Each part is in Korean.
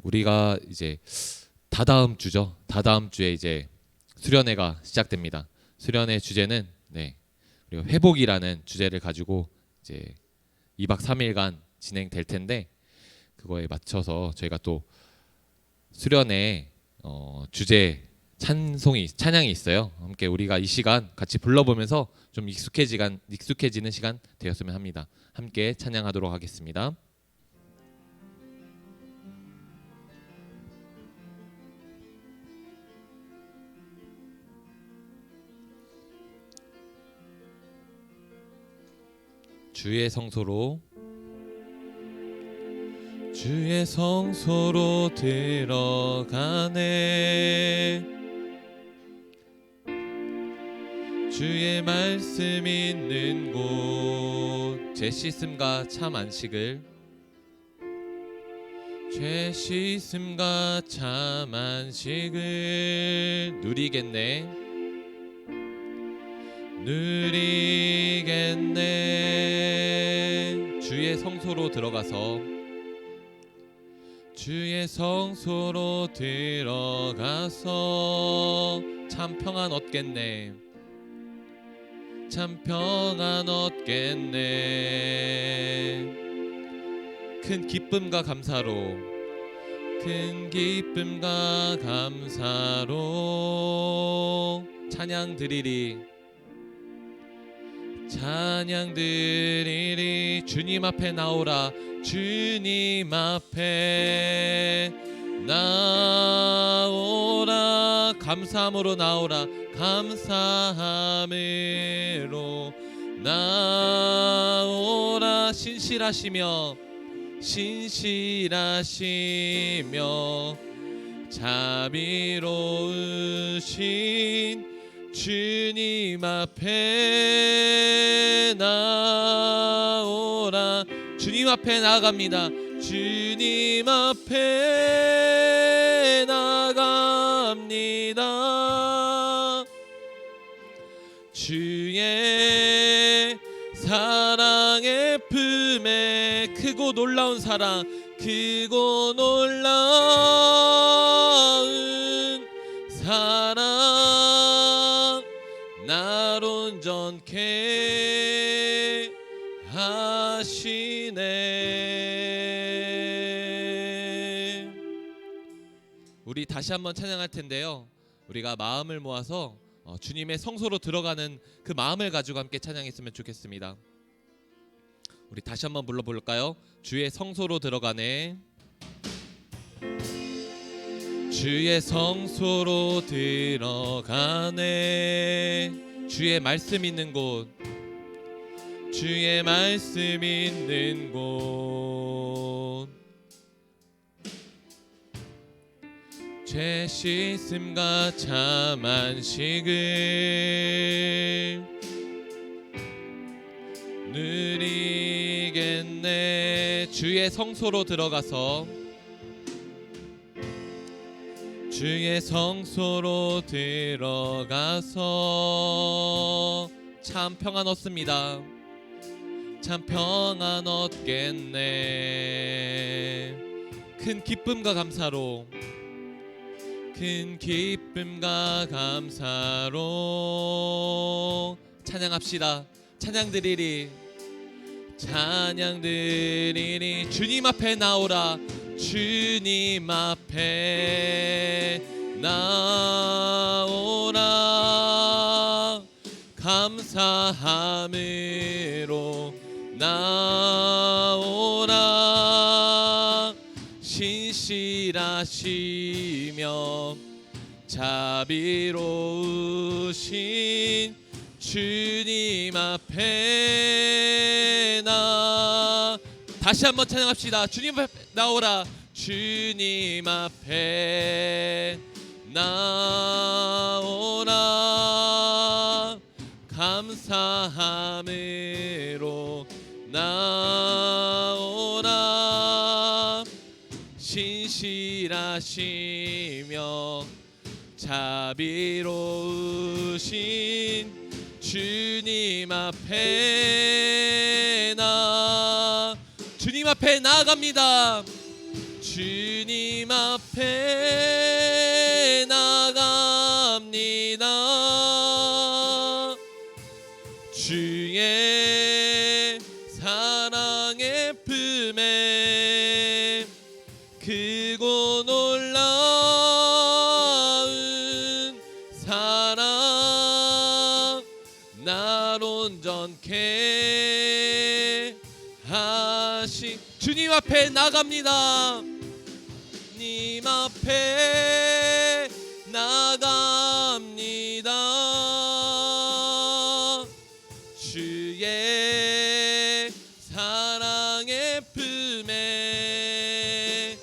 우리가 이제 다다음 주죠. 다다음 주에 이제 수련회가 시작됩니다. 수련회 주제는 그리고 회복이라는 주제를 가지고 이제 2박 3일간 진행될 텐데, 그거에 맞춰서 저희가 또 수련회 주제 찬양이 있어요. 함께 우리가 이 시간 같이 불러보면서 좀 익숙해지는 시간 되었으면 합니다. 함께 찬양하도록 하겠습니다. 주의 성소로 들어가네. 주의 말씀 있는 곳, 죄 씻음과 참 안식을 누리겠네. 주의 성소로 들어가서 참 평안 얻겠네. 큰 기쁨과 감사로 찬양 드리리. 주님 앞에 나오라. 감사함으로 나오라. 신실하시며 자비로우신 주님 앞에 나오라. 주님 앞에 나아갑니다. 주님 앞에 나갑니다. 주의 사랑의 품에 크고 놀라운 사랑, 나를 온전케 하시네. 우리 다시 한번 찬양할 텐데요, 우리가 마음을 모아서 주님의 성소로 들어가는 그 마음을 가지고 함께 찬양했으면 좋겠습니다. 우리 다시 한번 불러볼까요? 주의 성소로 들어가네. 주의 성소로 들어가네. 주의 말씀 있는 곳, 죄 씻음과 참 안식을 누리겠네. 주의 성소로 들어가서 참 평안 얻습니다. 참 평안 얻겠네. 큰 기쁨과 감사로 찬양합시다. 찬양 드리리. 주님 앞에 나오라. 주님 앞에 나오라. 감사함으로 나오라. 신실하시며 자비로우신 주님 앞에 다시 한번 찬양합시다. 주님 앞에 나오라. 주님 앞에 나오라. 감사함으로 나오라. 신실하시며 자비로우신 주님 앞에 나아갑니다. 주님 앞에 나갑니다. 주의 사랑의 품에 크고 놀라운 사랑 날 온전케 하시. 주님 앞에 나갑니다. 님 앞에 나갑니다. 주의 사랑의 품에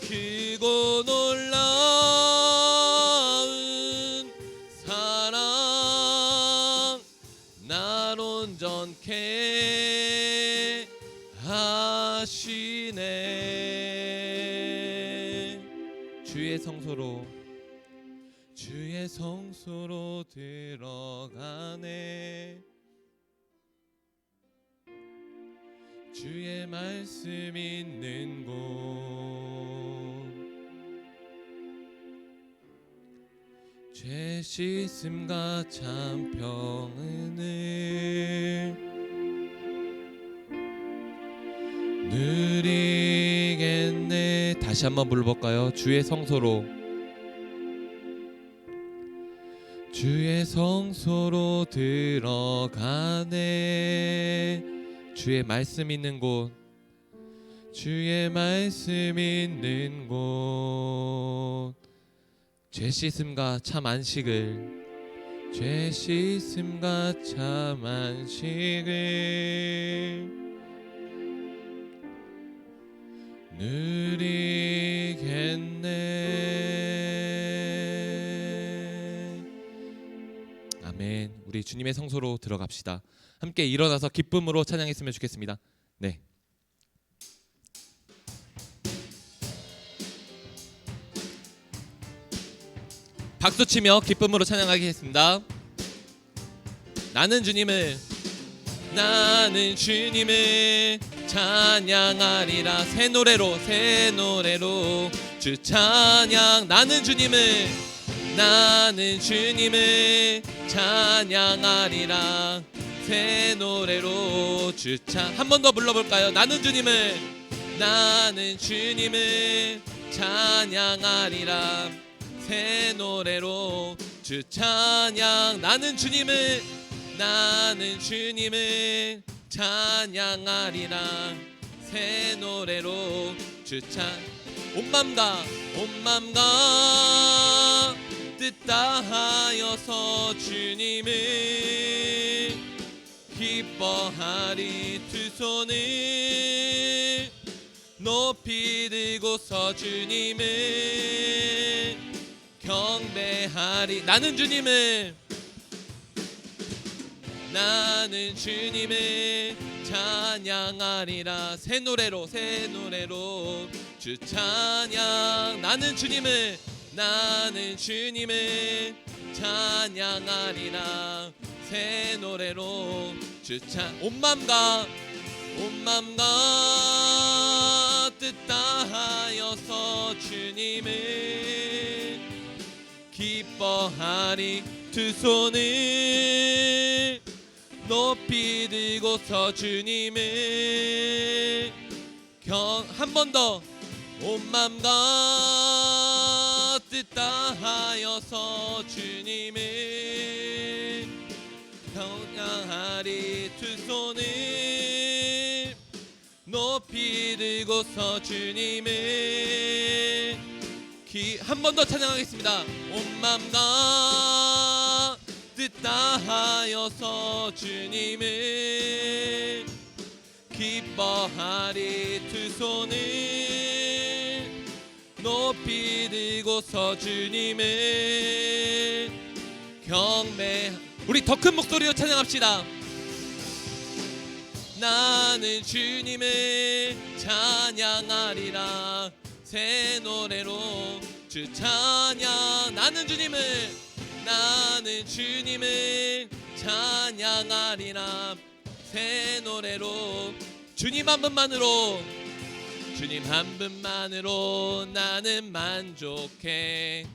크고 놀라운 사랑 날 온전케 하시네. 주의 성소로 들어가네. 주의 말씀 있는 곳 죄 씻음과 참 평안을 누리겠네. 다시 한번 불러볼까요? 주의 성소로 들어가네. 주의 말씀 있는 곳 주의 말씀 있는 곳 죄 씻음과 참 안식을 죄 씻음과 참 안식을 누리겠네. 아멘. 우리 주님의 성소로 들어갑시다. 함께 일어나서 기쁨으로 찬양했으면 좋겠습니다. 네. 박수치며 기쁨으로 찬양하겠습니다. 나는 주님을 찬양하리라. 새 노래로 주 찬양. 나는 주님을 찬양하리라. 새 노래로 주 찬. 한 번 더 불러볼까요? 나는 주님을 찬양하리라. 새 노래로 주 찬양. 나는 주님을 찬양하리라. 새 노래로 주 찬. 온 맘과 뜻 다하여서 주님을 기뻐하리. 두 손을 높이 들고서 주님을 경배하리. 나는 주님을 찬양하리라. 새 노래로 주 찬양. 나는 주님을 찬양하리라. 새 노래로 주 찬. 온 맘과 뜻 다하여서 주님을 기뻐하리. 두 손을 높이 들고서 주님을 한 번 더. 온 맘과 뜻 다하여서 주님을 경향하리. 두 손을 높이 들고서 주님을 한 번 더 찬양하겠습니다. 온 맘과 뜻 다하여서 주님을 기뻐하리. 두 손을 높이 들고서 주님을 경배. 우리 더 큰 목소리로 찬양합시다. 나는 주님을 찬양하리라. 새 노래로 주 찬양. 나는 주님을 찬양하리라. 새 노래로 주님 한 분만으로 주님 한 분만으로 나는 만족해.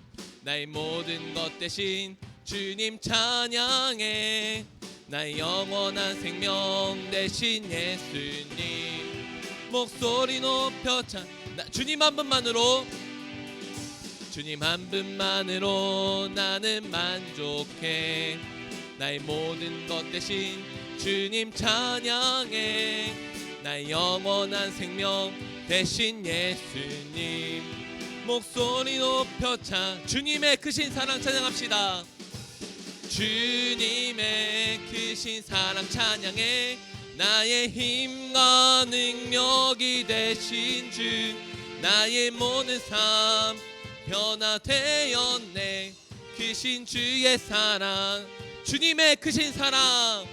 나의 모든 것 대신 주님 찬양해. 나의 영원한 생명 대신 예수님 목소리 높여 주님 한 분만으로, 주님 한 분만으로 나는 만족해. 나의 모든 것 대신 주님 찬양해. 나의 영원한 생명 대신 예수님 목소리 높여 주님의 크신 사랑 찬양합시다. 주님의 크신 사랑 찬양해. 나의 힘과 능력이 되신 주 나의 모든 삶 변화되었네. 크신 주의 사랑, 주님의 크신 사랑,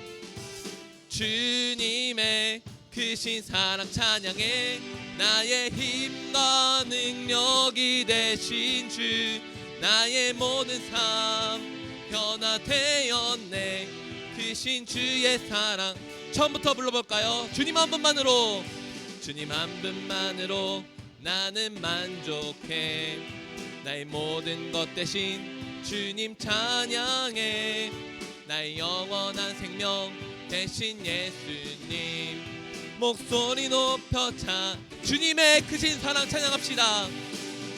주님의 크신 사랑 찬양해. 나의 힘과 능력이 되신 주 나의 모든 삶 변화되었네. 크신 주의 사랑 처음부터 불러볼까요? 주님 한 분만으로, 주님 한 분만으로 나는 만족해. 나의 모든 것 대신 주님 찬양해. 나의 영원한 생명 대신 예수님 목소리 높여 주님의 크신 사랑 찬양합시다.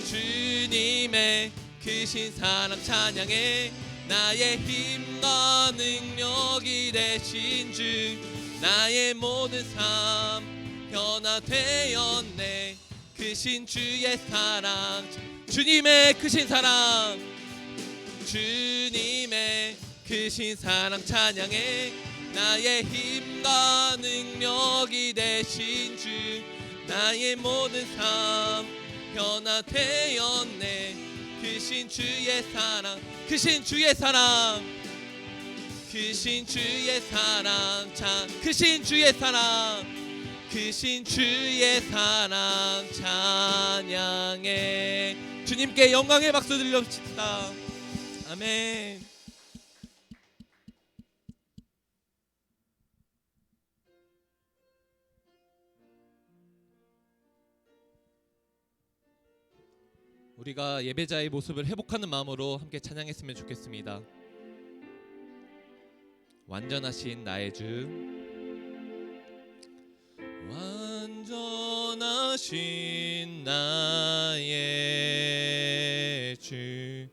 주님의 크신 사랑 찬양해. 나의 힘과 능력이 되신 주 나의 모든 삶 변화되었네. 크신 주의 사랑, 주님의 크신 사랑, 주님의 크신 사랑 찬양해. 나의 힘과 능력이 되신 주 나의 모든 삶 변화되었네. 크신 주의 사랑, 크신 주의 사랑, 크신 주의 사랑 크신 주의 사랑, 크신 주의 사랑 찬양해. 주님께 영광의 박수 들려줍시다. 아멘. 우리가 예배자의 모습을 회복하는 마음으로 함께 찬양했으면 좋겠습니다. 완전하신 나의 주, 완전하신 나의 주,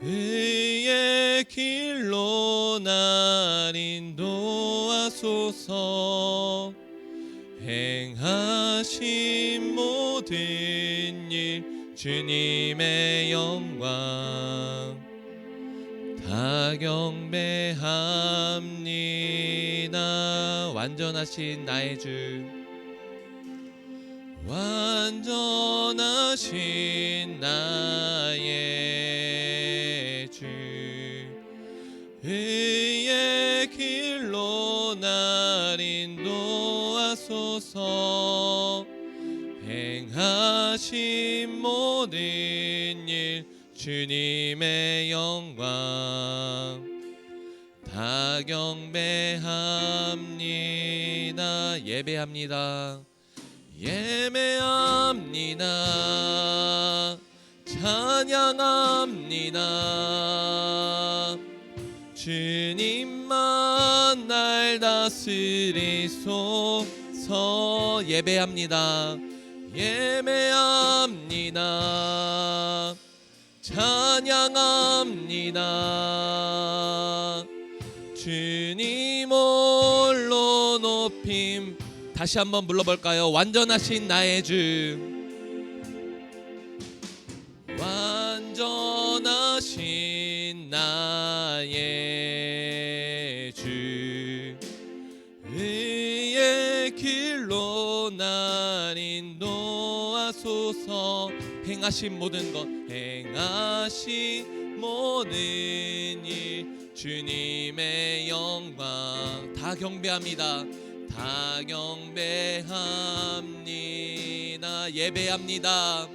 의의 길로 날 인도하소서. 행하신 모든 일 주님의 영광 다 경배합니다. 완전하신 나의 주, 완전하신 나의 주, 의의 길로 날 인도하소서. 행하신 모든 일 주님의 영광 다 경배합니다. 예배합니다. 예배합니다. 찬양합니다. 주님만 날 다스리소서. 예배합니다. 예배합니다. 찬양합니다. 주님 홀로 높임. 다시 한번 불러볼까요? 완전하신 나의 주, 완전하신 나의 주, 의의 길로 날 인도하소서. 행하신 모든 것, 행하신 모든 일 주님의 영광 다 경배합니다. 다 경배합니다. 예배합니다.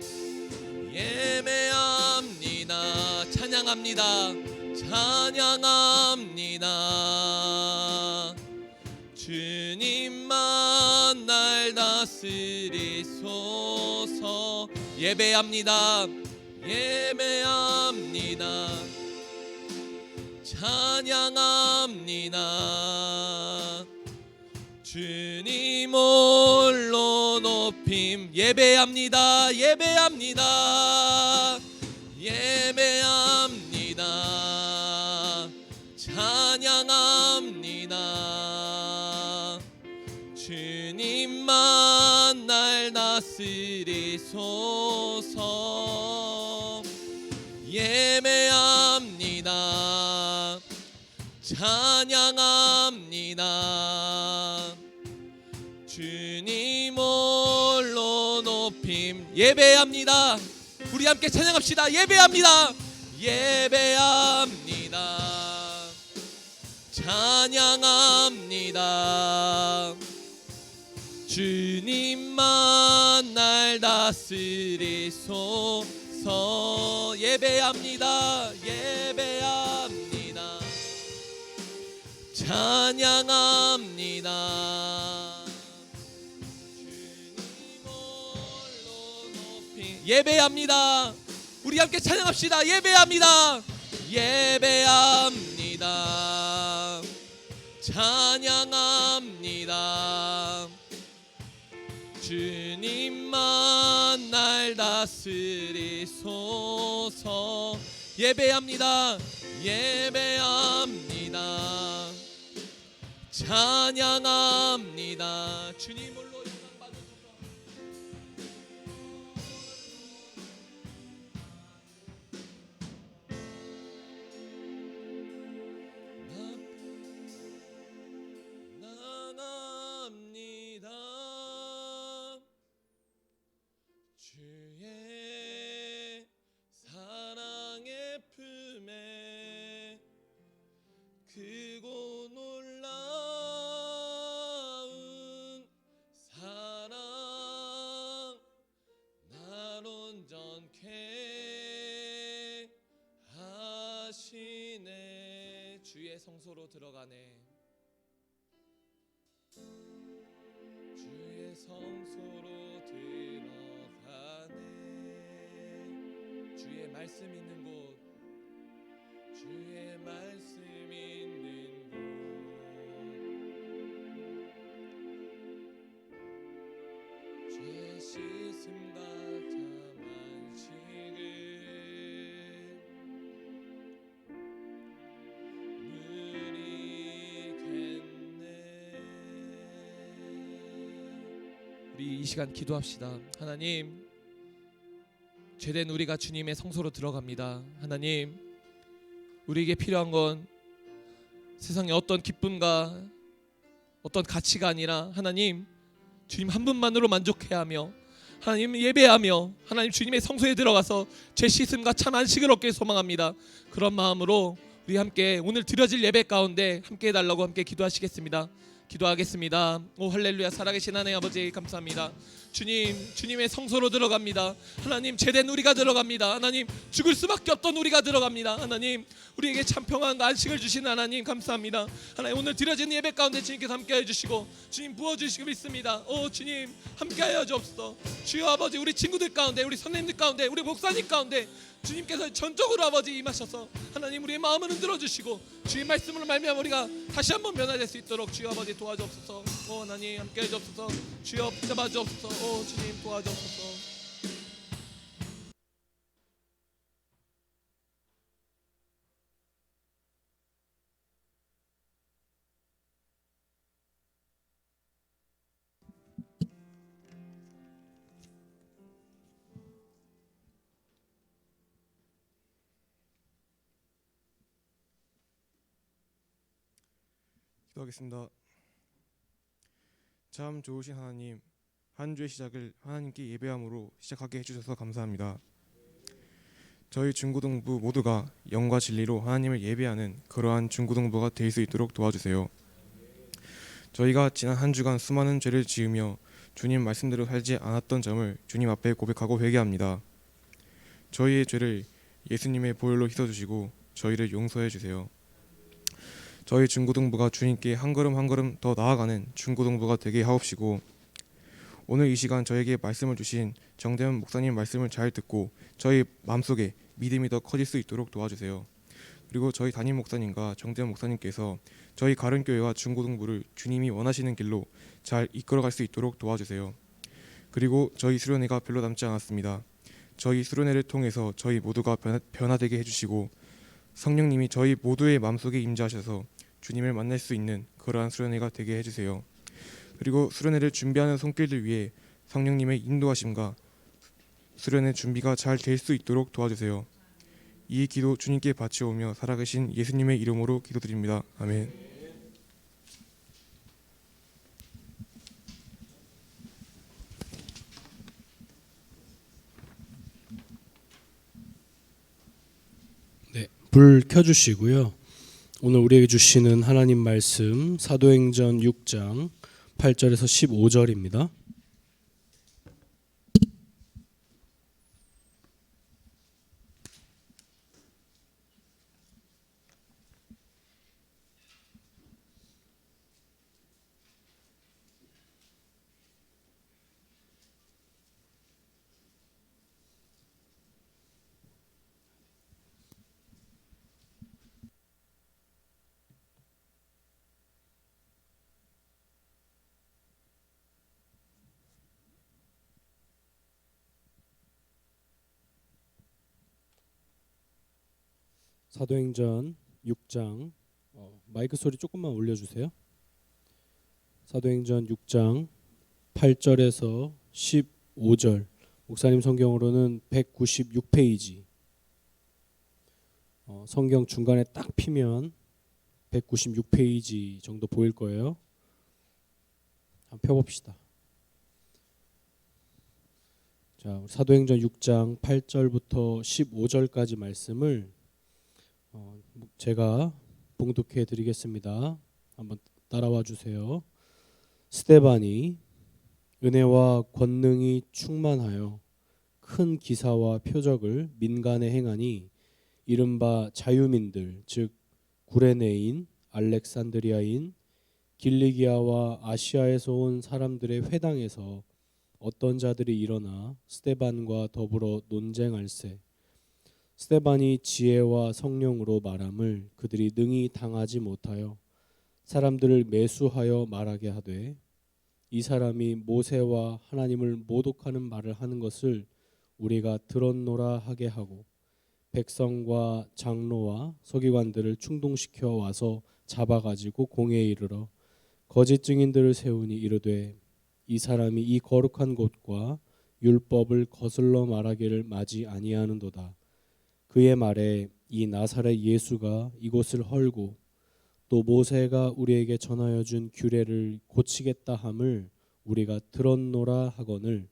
예배합니다. 찬양합니다. 찬양합니다. 주님만 날 날 다스리소서. 예배합니다. 예배합니다. 찬양합니다. 주님 홀로 높임. 예배합니다. 예배합니다. 예배합니다. 찬양합니다. 주님만 날 다스리소서. 예배합니다. 찬양합니다. 주님 홀로 높임. 예배합니다. 우리 함께 찬양합시다. 예배합니다. 예배합니다. 찬양합니다. 주님만 날 다스리소서. 예배합니다. 예배합니다. 찬양합니다. 주님 홀로 높이. 예배합니다. 우리 함께 찬양합시다. 예배합니다. 예배합니다. 찬양합니다. 주님만 날 다스리소서. 예배합니다. 예배합니다. 찬양합니다. 주님 홀로 영광 받으소서. 나갑니다. 주의 사랑의 품에 크고 놀라운 사랑 날 온전케 하시네. 주의 성소로 들어가네. 주의 성소로 들어가네. 주의 말씀 있는 곳, 주의 말씀 있는 곳. 죄 씻음과 참 안식을 누리겠네. 우리 이 시간 기도합시다. 하나님, 죄된 우리가 주님의 성소로 들어갑니다. 하나님, 우리에게 필요한 건 세상의 어떤 기쁨과 어떤 가치가 아니라 하나님, 주님 한 분만으로 만족해야 하며 하나님 예배하며 하나님 주님의 성소에 들어가서 죄 씻음과 참 안식을 얻길 소망합니다. 그런 마음으로 우리 함께 오늘 드려질 예배 가운데 함께 해달라고 함께 기도하시겠습니다. 기도하겠습니다. 오 할렐루야. 살아계신 하나님 아버지 감사합니다. 주님, 주님의 성소로 들어갑니다. 하나님, 죄된 우리가 들어갑니다. 하나님, 죽을 수밖에 없던 우리가 들어갑니다. 하나님, 우리에게 참 평안과 안식을 주시는 하나님 감사합니다. 하나님, 오늘 드려진 예배 가운데 주님께서 함께해 주시고 주님 부어주시고 믿습니다. 오 주님 함께하여 주옵소서. 주여 아버지, 우리 친구들 가운데, 우리 선생님들 가운데, 우리 목사님 가운데 주님께서 전적으로 아버지 임하셔서 하나님 우리의 마음을 흔들어 주시고 주의 말씀으로 말미암아 우리가 다시 한번 변화될 수 있도록 주여 아버지 도와주옵소서. 오 하나님 함께해 주옵소서. 주여 붙잡아 주옵소서. 오 주님 도와주옵소서. 기도하겠습니다. 참 좋으신 하나님, 한 주의 시작을 하나님께 예배함으로 시작하게 해주셔서 감사합니다. 저희 중고등부 모두가 영과 진리로 하나님을 예배하는 그러한 중고등부가 될 수 있도록 도와주세요. 저희가 지난 한 주간 수많은 죄를 지으며 주님 말씀대로 살지 않았던 점을 주님 앞에 고백하고 회개합니다. 저희의 죄를 예수님의 보혈로 씻어주시고 저희를 용서해 주세요. 저희 중고등부가 주님께 한 걸음 한 걸음 더 나아가는 중고등부가 되게 하옵시고 오늘 이 시간 저에게 말씀을 주신 정대현 목사님 말씀을 잘 듣고 저희 마음속에 믿음이 더 커질 수 있도록 도와주세요. 그리고 저희 담임 목사님과 정대현 목사님께서 저희 가른교회와 중고등부를 주님이 원하시는 길로 잘 이끌어갈 수 있도록 도와주세요. 그리고 저희 수련회가 별로 남지 않았습니다. 저희 수련회를 통해서 저희 모두가 변화되게 해주시고 성령님이 저희 모두의 마음속에 임재하셔서 주님을 만날 수 있는 그러한 수련회가 되게 해주세요. 그리고 수련회를 준비하는 손길들 위해 성령님의 인도하심과 수련회 준비가 잘 될 수 있도록 도와주세요. 이 기도 주님께 바치오며 살아계신 예수님의 이름으로 기도드립니다. 아멘. 네, 불 켜주시고요. 오늘 우리에게 주시는 하나님 말씀 사도행전 6장 8절에서 15절입니다. 사도행전 6장 마이크 소리 조금만 올려주세요. 사도행전 6장 8절에서 15절 목사님 성경으로는 196페이지 성경 중간에 딱 피면 196페이지 정도 보일 거예요. 한번 펴봅시다. 자, 사도행전 6장 8절부터 15절까지 말씀을 제가 봉독해 드리겠습니다. 한번 따라와 주세요. 스데반이 은혜와 권능이 충만하여 큰 기사와 표적을 민간에 행하니 이른바 자유민들 즉 구레네인, 알렉산드리아인, 길리기아와 아시아에서 온 사람들의 회당에서 어떤 자들이 일어나 스데반과 더불어 논쟁할세. 스데반이 지혜와 성령으로 말함을 그들이 능히 당하지 못하여 사람들을 매수하여 말하게 하되 이 사람이 모세와 하나님을 모독하는 말을 하는 것을 우리가 들었노라 하게 하고 백성과 장로와 서기관들을 충동시켜 와서 잡아가지고 공회에 이르러 거짓 증인들을 세우니 이르되 이 사람이 이 거룩한 곳과 율법을 거슬러 말하기를 마지 아니하는도다. 그의 말에 이 나사렛 예수가 이곳을 헐고 또 모세가 우리에게 전하여 준 규례를 고치겠다 함을 우리가 들었노라 하거늘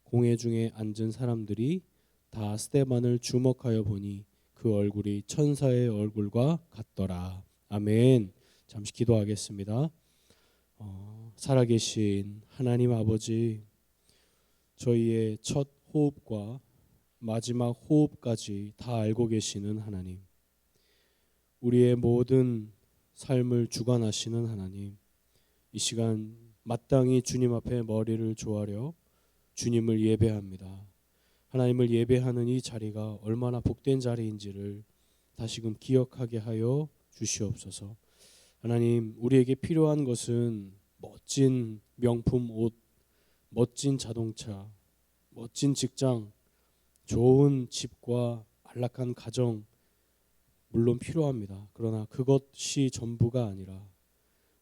공회 중에 앉은 사람들이 다 스데반을 주목하여 보니 그 얼굴이 천사의 얼굴과 같더라. 아멘. 잠시 기도하겠습니다. 살아계신 하나님 아버지, 저희의 첫 호흡과 마지막 호흡까지 다 알고 계시는 하나님, 우리의 모든 삶을 주관하시는 하나님, 이 시간 마땅히 주님 앞에 머리를 조아려 주님을 예배합니다. 하나님을 예배하는 이 자리가 얼마나 복된 자리인지를 다시금 기억하게 하여 주시옵소서. 하나님, 우리에게 필요한 것은 멋진 명품 옷, 멋진 자동차, 멋진 직장, 좋은 집과 안락한 가정 물론 필요합니다. 그러나 그것이 전부가 아니라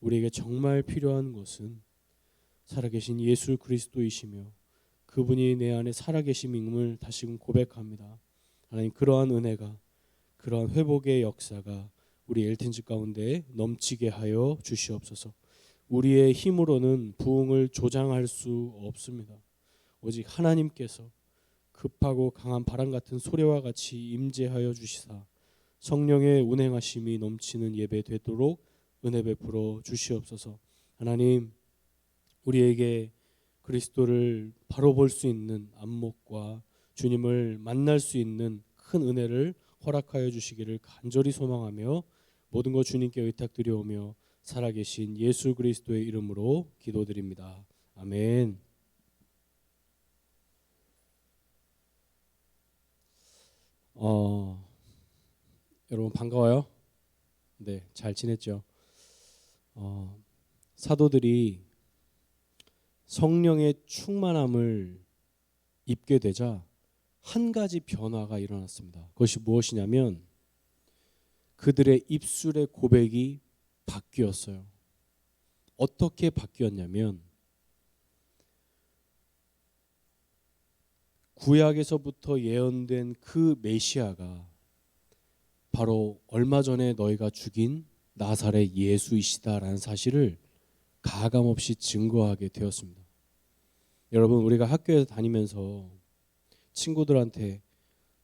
우리에게 정말 필요한 것은 살아계신 예수 그리스도이시며 그분이 내 안에 살아계심임을 다시금 고백합니다. 하나님, 그러한 은혜가, 그러한 회복의 역사가 우리 엘텐즈 가운데 넘치게 하여 주시옵소서. 우리의 힘으로는 부흥을 조장할 수 없습니다. 오직 하나님께서 급하고 강한 바람 같은 소리와 같이 임재하여 주시사 성령의 운행하심이 넘치는 예배 되도록 은혜 베풀어 주시옵소서. 하나님, 우리에게 그리스도를 바로 볼 수 있는 안목과 주님을 만날 수 있는 큰 은혜를 허락하여 주시기를 간절히 소망하며 모든 것 주님께 의탁드리오며 살아계신 예수 그리스도의 이름으로 기도드립니다. 아멘. 여러분 반가워요. 네, 잘 지냈죠? 사도들이 성령의 충만함을 입게 되자 한 가지 변화가 일어났습니다. 그것이 무엇이냐면 그들의 입술의 고백이 바뀌었어요. 어떻게 바뀌었냐면 구약에서부터 예언된 그 메시아가 바로 얼마 전에 너희가 죽인 나사렛 예수이시다라는 사실을 가감없이 증거하게 되었습니다. 여러분, 우리가 학교에서 다니면서 친구들한테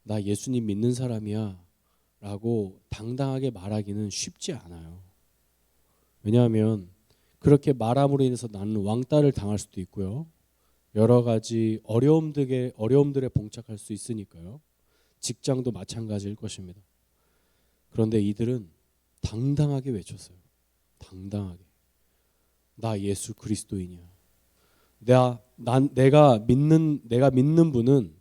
나 예수님 믿는 사람이야 라고 당당하게 말하기는 쉽지 않아요. 왜냐하면 그렇게 말함으로 인해서 나는 왕따를 당할 수도 있고요. 여러 가지 어려움들에 봉착할 수 있으니까요. 직장도 마찬가지일 것입니다. 그런데 이들은 당당하게 외쳤어요. 당당하게. 나 예수 그리스도이냐. 내가 믿는 분은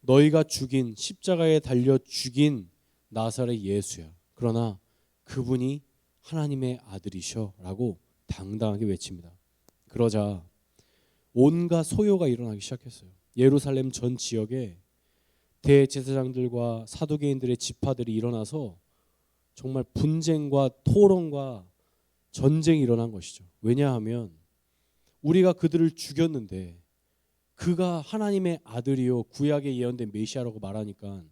너희가 죽인 십자가에 달려 죽인 나사렛 예수야. 그러나 그분이 하나님의 아들이셔라고 당당하게 외칩니다. 그러자 온갖 소요가 일어나기 시작했어요. 예루살렘 전 지역에 대제사장들과 사두개인들의 지파들이 일어나서 정말 분쟁과 토론과 전쟁이 일어난 것이죠. 왜냐하면 우리가 그들을 죽였는데 그가 하나님의 아들이요 구약에 예언된 메시아라고 말하니까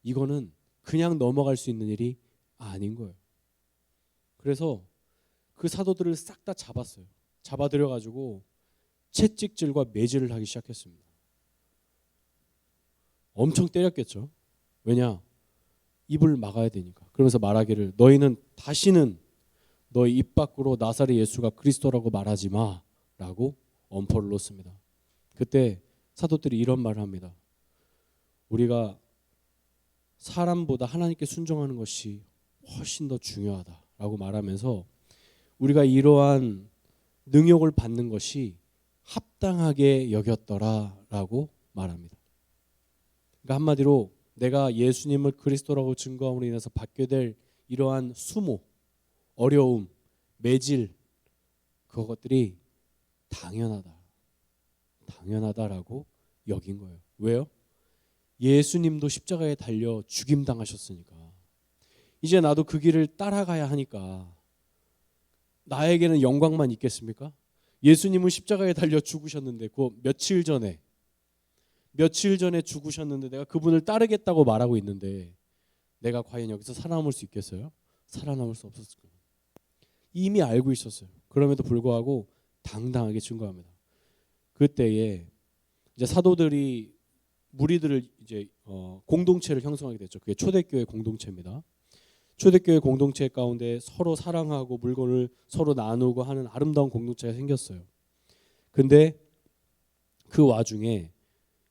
이거는 그냥 넘어갈 수 있는 일이 아닌 거예요. 그래서 그 사도들을 싹 다 잡았어요. 잡아들여 가지고 채찍질과 매질을 하기 시작했습니다. 엄청 때렸겠죠. 왜냐? 입을 막아야 되니까. 그러면서 말하기를 너희는 다시는 너희 입 밖으로 나사렛 예수가 그리스도라고 말하지 마라고 엄포를 놓습니다. 그때 사도들이 이런 말을 합니다. 우리가 사람보다 하나님께 순종하는 것이 훨씬 더 중요하다라고 말하면서 우리가 이러한 능욕을 받는 것이 합당하게 여겼더라라고 말합니다. 그러니까 한마디로 내가 예수님을 그리스도라고 증거함으로 인해서 받게 될 이러한 수모, 어려움, 매질 그것들이 당연하다라고 여긴 거예요. 왜요? 예수님도 십자가에 달려 죽임당하셨으니까 이제 나도 그 길을 따라가야 하니까 나에게는 영광만 있겠습니까? 예수님은 십자가에 달려 죽으셨는데 그 며칠 전에 죽으셨는데 내가 그분을 따르겠다고 말하고 있는데 내가 과연 여기서 살아남을 수 있겠어요? 살아남을 수 없었을 거예요. 이미 알고 있었어요. 그럼에도 불구하고 당당하게 증거합니다. 그때에 이제 사도들이 무리들을 이제 공동체를 형성하게 됐죠. 그게 초대교회 공동체입니다. 초대교회 공동체 가운데 서로 사랑하고 물건을 서로 나누고 하는 아름다운 공동체가 생겼어요. 근데 그 와중에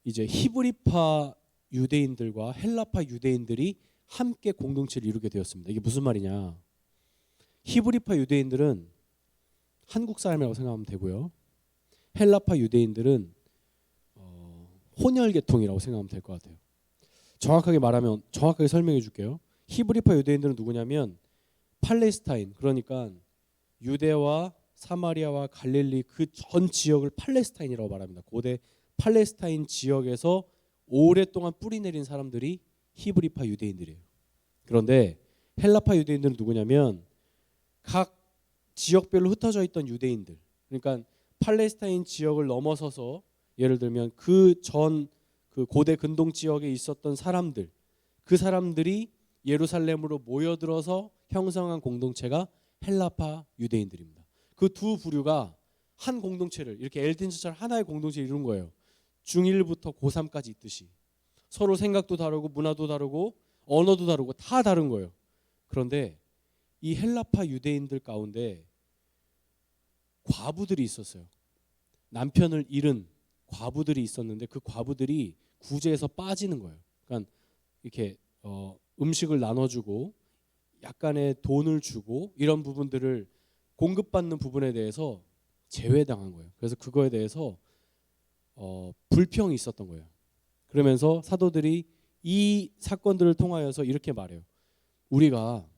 이제 히브리파 유대인들과 헬라파 유대인들이 함께 공동체를 이루게 되었습니다. 이게 무슨 말이냐? 히브리파 유대인들은 한국 사람이라고 생각하면 되고요. 헬라파 유대인들은 혼혈 계통이라고 생각하면 될 것 같아요. 정확하게 설명해 줄게요. 히브리파 유대인들은 누구냐면 팔레스타인, 그러니까 유대와 사마리아와 갈릴리 그 전 지역을 팔레스타인이라고 말합니다. 고대 팔레스타인 지역에서 오랫동안 뿌리 내린 사람들이 히브리파 유대인들이에요. 그런데 헬라파 유대인들은 누구냐면 각 지역별로 흩어져 있던 유대인들, 그러니까 팔레스타인 지역을 넘어서서 예를 들면 그 고대 근동 지역에 있었던 사람들, 그 사람들이 예루살렘으로 모여들어서 형성한 공동체가 헬라파 유대인들입니다. 그 두 부류가 한 공동체를 이렇게 엘틴처럼 하나의 공동체를 이룬 거예요. 중1부터 고3까지 있듯이 서로 생각도 다르고 문화도 다르고 언어도 다르고 다 다른 거예요. 그런데 이 헬라파 유대인들 가운데 과부들이 있었어요. 남편을 잃은 과부들이 있었는데 그 과부들이 구제에서 빠지는 거예요. 그러니까 이렇게 음식을 나눠주고 약간의 돈을 주고 이런 부분들을 공급받는 부분에 대해서 제외당한 거예요. 그래서 그거에 대해서 불평이 있었던 거예요. 그러면서 사도들이 이 사건들을 통하여서 이렇게 말해요. 우리가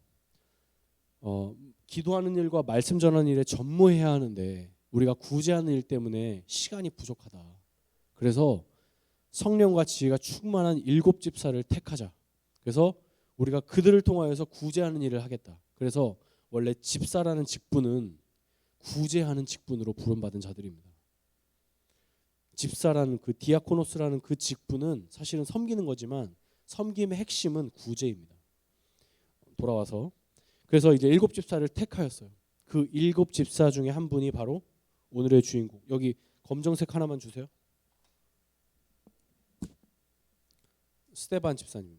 기도하는 일과 말씀 전하는 일에 전무해야 하는데 우리가 구제하는 일 때문에 시간이 부족하다. 그래서 성령과 지혜가 충만한 7집사를 택하자. 그래서 우리가 그들을 통하여서 구제하는 일을 하겠다. 그래서 원래 집사라는 직분은 구제하는 직분으로 부름받은 자들입니다. 집사라는 그 디아코노스라는 그 직분은 사실은 섬기는 거지만 섬김의 핵심은 구제입니다. 돌아와서 그래서 이제 7집사를 택하였어요. 그 7집사 중에 한 분이 바로 오늘의 주인공. 여기 검정색 하나만 주세요. 스데반 집사님.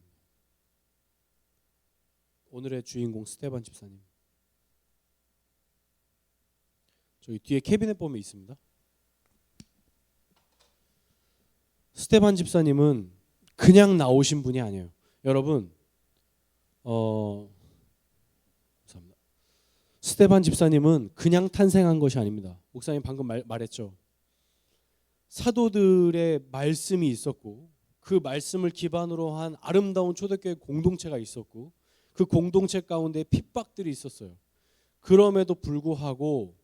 오늘의 주인공 스데반 집사님. 저기 뒤에 캐비넷 보면 있습니다. 스데반 집사님은 그냥 나오신 분이 아니에요. 여러분, 감사합니다. 스데반 집사님은 그냥 탄생한 것이 아닙니다. 목사님 방금 말했죠. 사도들의 말씀이 있었고 그 말씀을 기반으로 한 아름다운 초대교회 공동체가 있었고 그 공동체 가운데 핍박들이 있었어요. 그럼에도 불구하고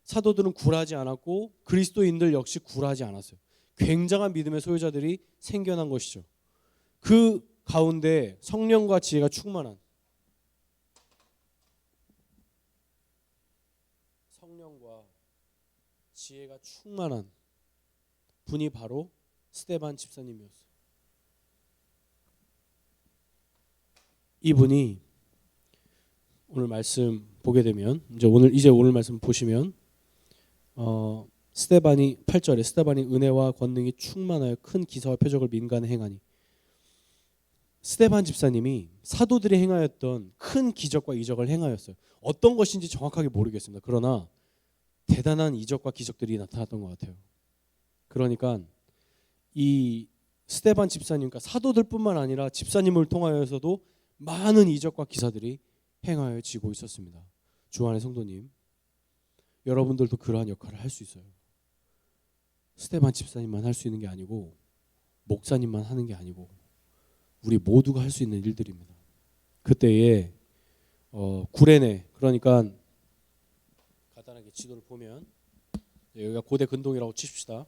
사도들은 굴하지 않았고 그리스도인들 역시 굴하지 않았어요. 굉장한 믿음의 소유자들이 생겨난 것이죠. 그 가운데 성령과 지혜가 충만한 분이 바로 스데반 집사님이었어요. 이분이 오늘 말씀 보게 되면 이제 오늘 말씀 보시면 스데반이 8절에 스데반이 은혜와 권능이 충만하여 큰 기사와 표적을 민간에 행하니 스데반 집사님이 사도들이 행하였던 큰 기적과 이적을 행하였어요. 어떤 것인지 정확하게 모르겠습니다. 그러나 대단한 이적과 기적들이 나타났던 것 같아요. 그러니까 이 스데반 집사님, 그러니까 사도들뿐만 아니라 집사님을 통하여서도 많은 이적과 기사들이 행하여지고 있었습니다. 주 안의 성도님, 여러분들도 그러한 역할을 할 수 있어요. 스데반 집사님만 할 수 있는 게 아니고 목사님만 하는 게 아니고 우리 모두가 할 수 있는 일들입니다. 그때에 구레네, 그러니까 간단하게 지도를 보면 여기가 고대 근동이라고 치십시다.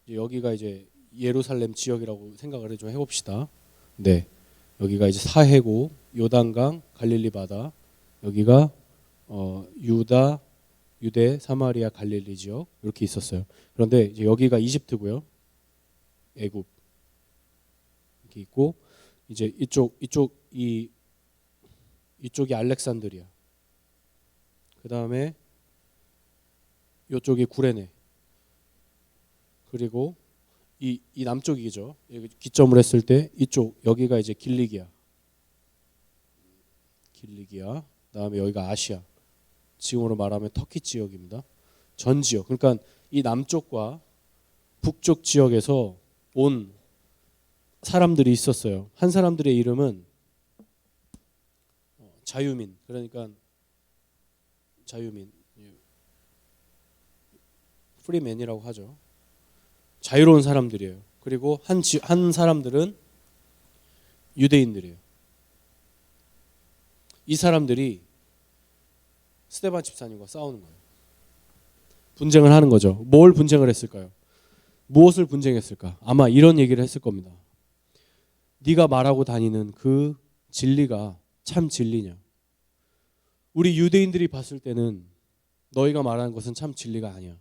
여기가 이제 예루살렘 지역이라고 생각을 좀 해봅시다. 네, 여기가 이제 사해고, 요단강, 갈릴리 바다. 여기가 유다, 유대, 사마리아, 갈릴리 지역 이렇게 있었어요. 그런데 이제 여기가 이집트고요, 애굽 이렇게 있고 이제 이쪽이 알렉산드리아. 그 다음에 이쪽이 구레네. 그리고 이 남쪽이죠. 여기 기점을 했을 때 이쪽 여기가 이제 길리기아. 그다음에 여기가 아시아. 지금으로 말하면 터키 지역입니다. 전 지역. 그러니까 이 남쪽과 북쪽 지역에서 온 사람들이 있었어요. 한 사람들의 이름은 자유민. 그러니까 자유민. 프리맨이라고 하죠. 자유로운 사람들이에요. 그리고 한 사람들은 유대인들이에요. 이 사람들이 스데반 집사님과 싸우는 거예요. 분쟁을 하는 거죠. 뭘 분쟁을 했을까요? 무엇을 분쟁했을까? 아마 이런 얘기를 했을 겁니다. 네가 말하고 다니는 그 진리가 참 진리냐? 우리 유대인들이 봤을 때는 너희가 말하는 것은 참 진리가 아니야.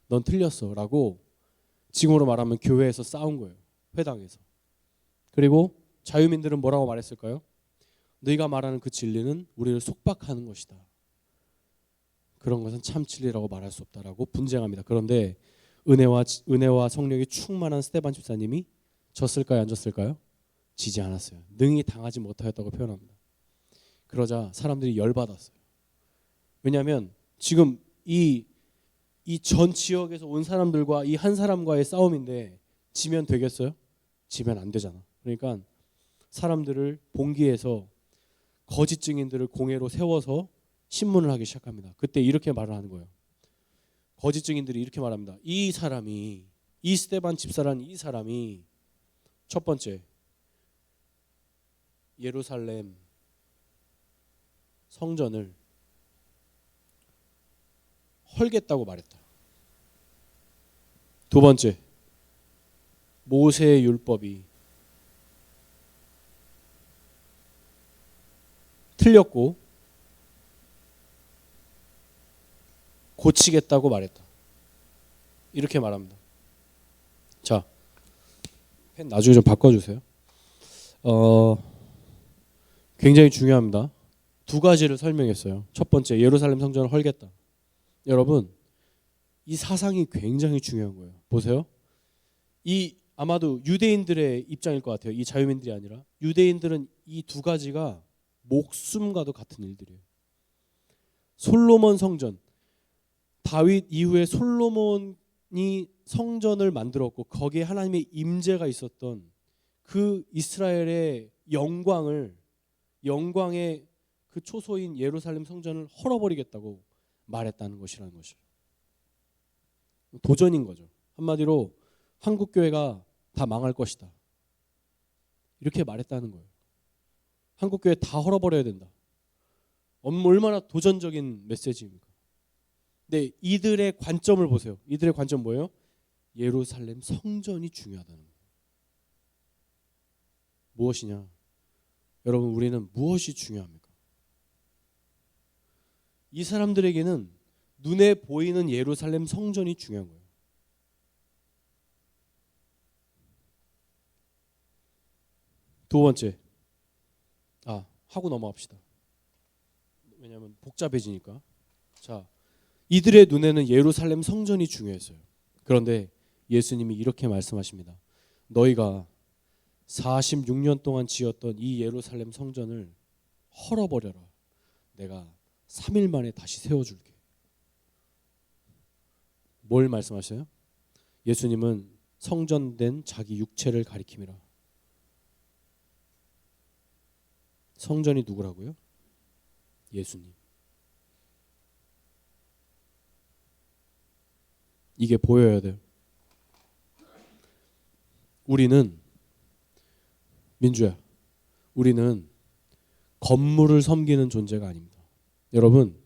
넌 틀렸어 라고 지금으로 말하면 교회에서 싸운 거예요. 회당에서. 그리고 자유민들은 뭐라고 말했을까요? 너희가 말하는 그 진리는 우리를 속박하는 것이다. 그런 것은 참 진리라고 말할 수 없다라고 분쟁합니다. 그런데 은혜와 성령이 충만한 스데반 집사님이 졌을까요? 안 졌을까요? 지지 않았어요. 능히 당하지 못하였다고 표현합니다. 그러자 사람들이 열받았어요. 왜냐하면 지금 이 전 지역에서 온 사람들과 이 한 사람과의 싸움인데 지면 되겠어요? 지면 안 되잖아. 그러니까 사람들을 봉기해서 거짓 증인들을 공회로 세워서 신문을 하기 시작합니다. 그때 이렇게 말을 하는 거예요. 거짓 증인들이 이렇게 말합니다. 이 스데반 집사라는 이 사람이 첫 번째 예루살렘 성전을 헐겠다고 말했다. 두 번째, 모세의 율법이 틀렸고 고치겠다고 말했다. 이렇게 말합니다. 자, 펜 나중에 좀 바꿔주세요. 굉장히 중요합니다. 두 가지를 설명했어요. 첫 번째, 예루살렘 성전을 헐겠다. 여러분, 이 사상이 굉장히 중요한 거예요. 보세요. 이 아마도 유대인들의 입장일 것 같아요. 이 자유민들이 아니라 유대인들은 이 두 가지가 목숨과도 같은 일들이에요. 솔로몬 성전, 다윗 이후에 솔로몬이 성전을 만들었고 거기에 하나님의 임재가 있었던 그 이스라엘의 영광의 그 초소인 예루살렘 성전을 헐어버리겠다고 말했다는 것이라는 것이에요. 도전인 거죠. 한마디로 한국 교회가 다 망할 것이다. 이렇게 말했다는 거예요. 한국 교회 다 헐어버려야 된다. 얼마나 도전적인 메시지입니까? 근데 이들의 관점을 보세요. 이들의 관점 뭐예요? 예루살렘 성전이 중요하다는 거예요. 무엇이냐? 여러분, 우리는 무엇이 중요합니까? 이 사람들에게는 눈에 보이는 예루살렘 성전이 중요한 거예요. 두 번째, 하고 넘어갑시다. 왜냐하면 복잡해지니까. 자, 이들의 눈에는 예루살렘 성전이 중요했어요. 그런데 예수님이 이렇게 말씀하십니다. 너희가 46년 동안 지었던 이 예루살렘 성전을 헐어버려라. 내가 3일 만에 다시 세워줄게. 뭘 말씀하셔요? 예수님은 성전된 자기 육체를 가리킴이라. 성전이 누구라고요? 예수님. 이게 보여야 돼요. 우리는 민주야, 우리는 건물을 섬기는 존재가 아닙니다. 여러분,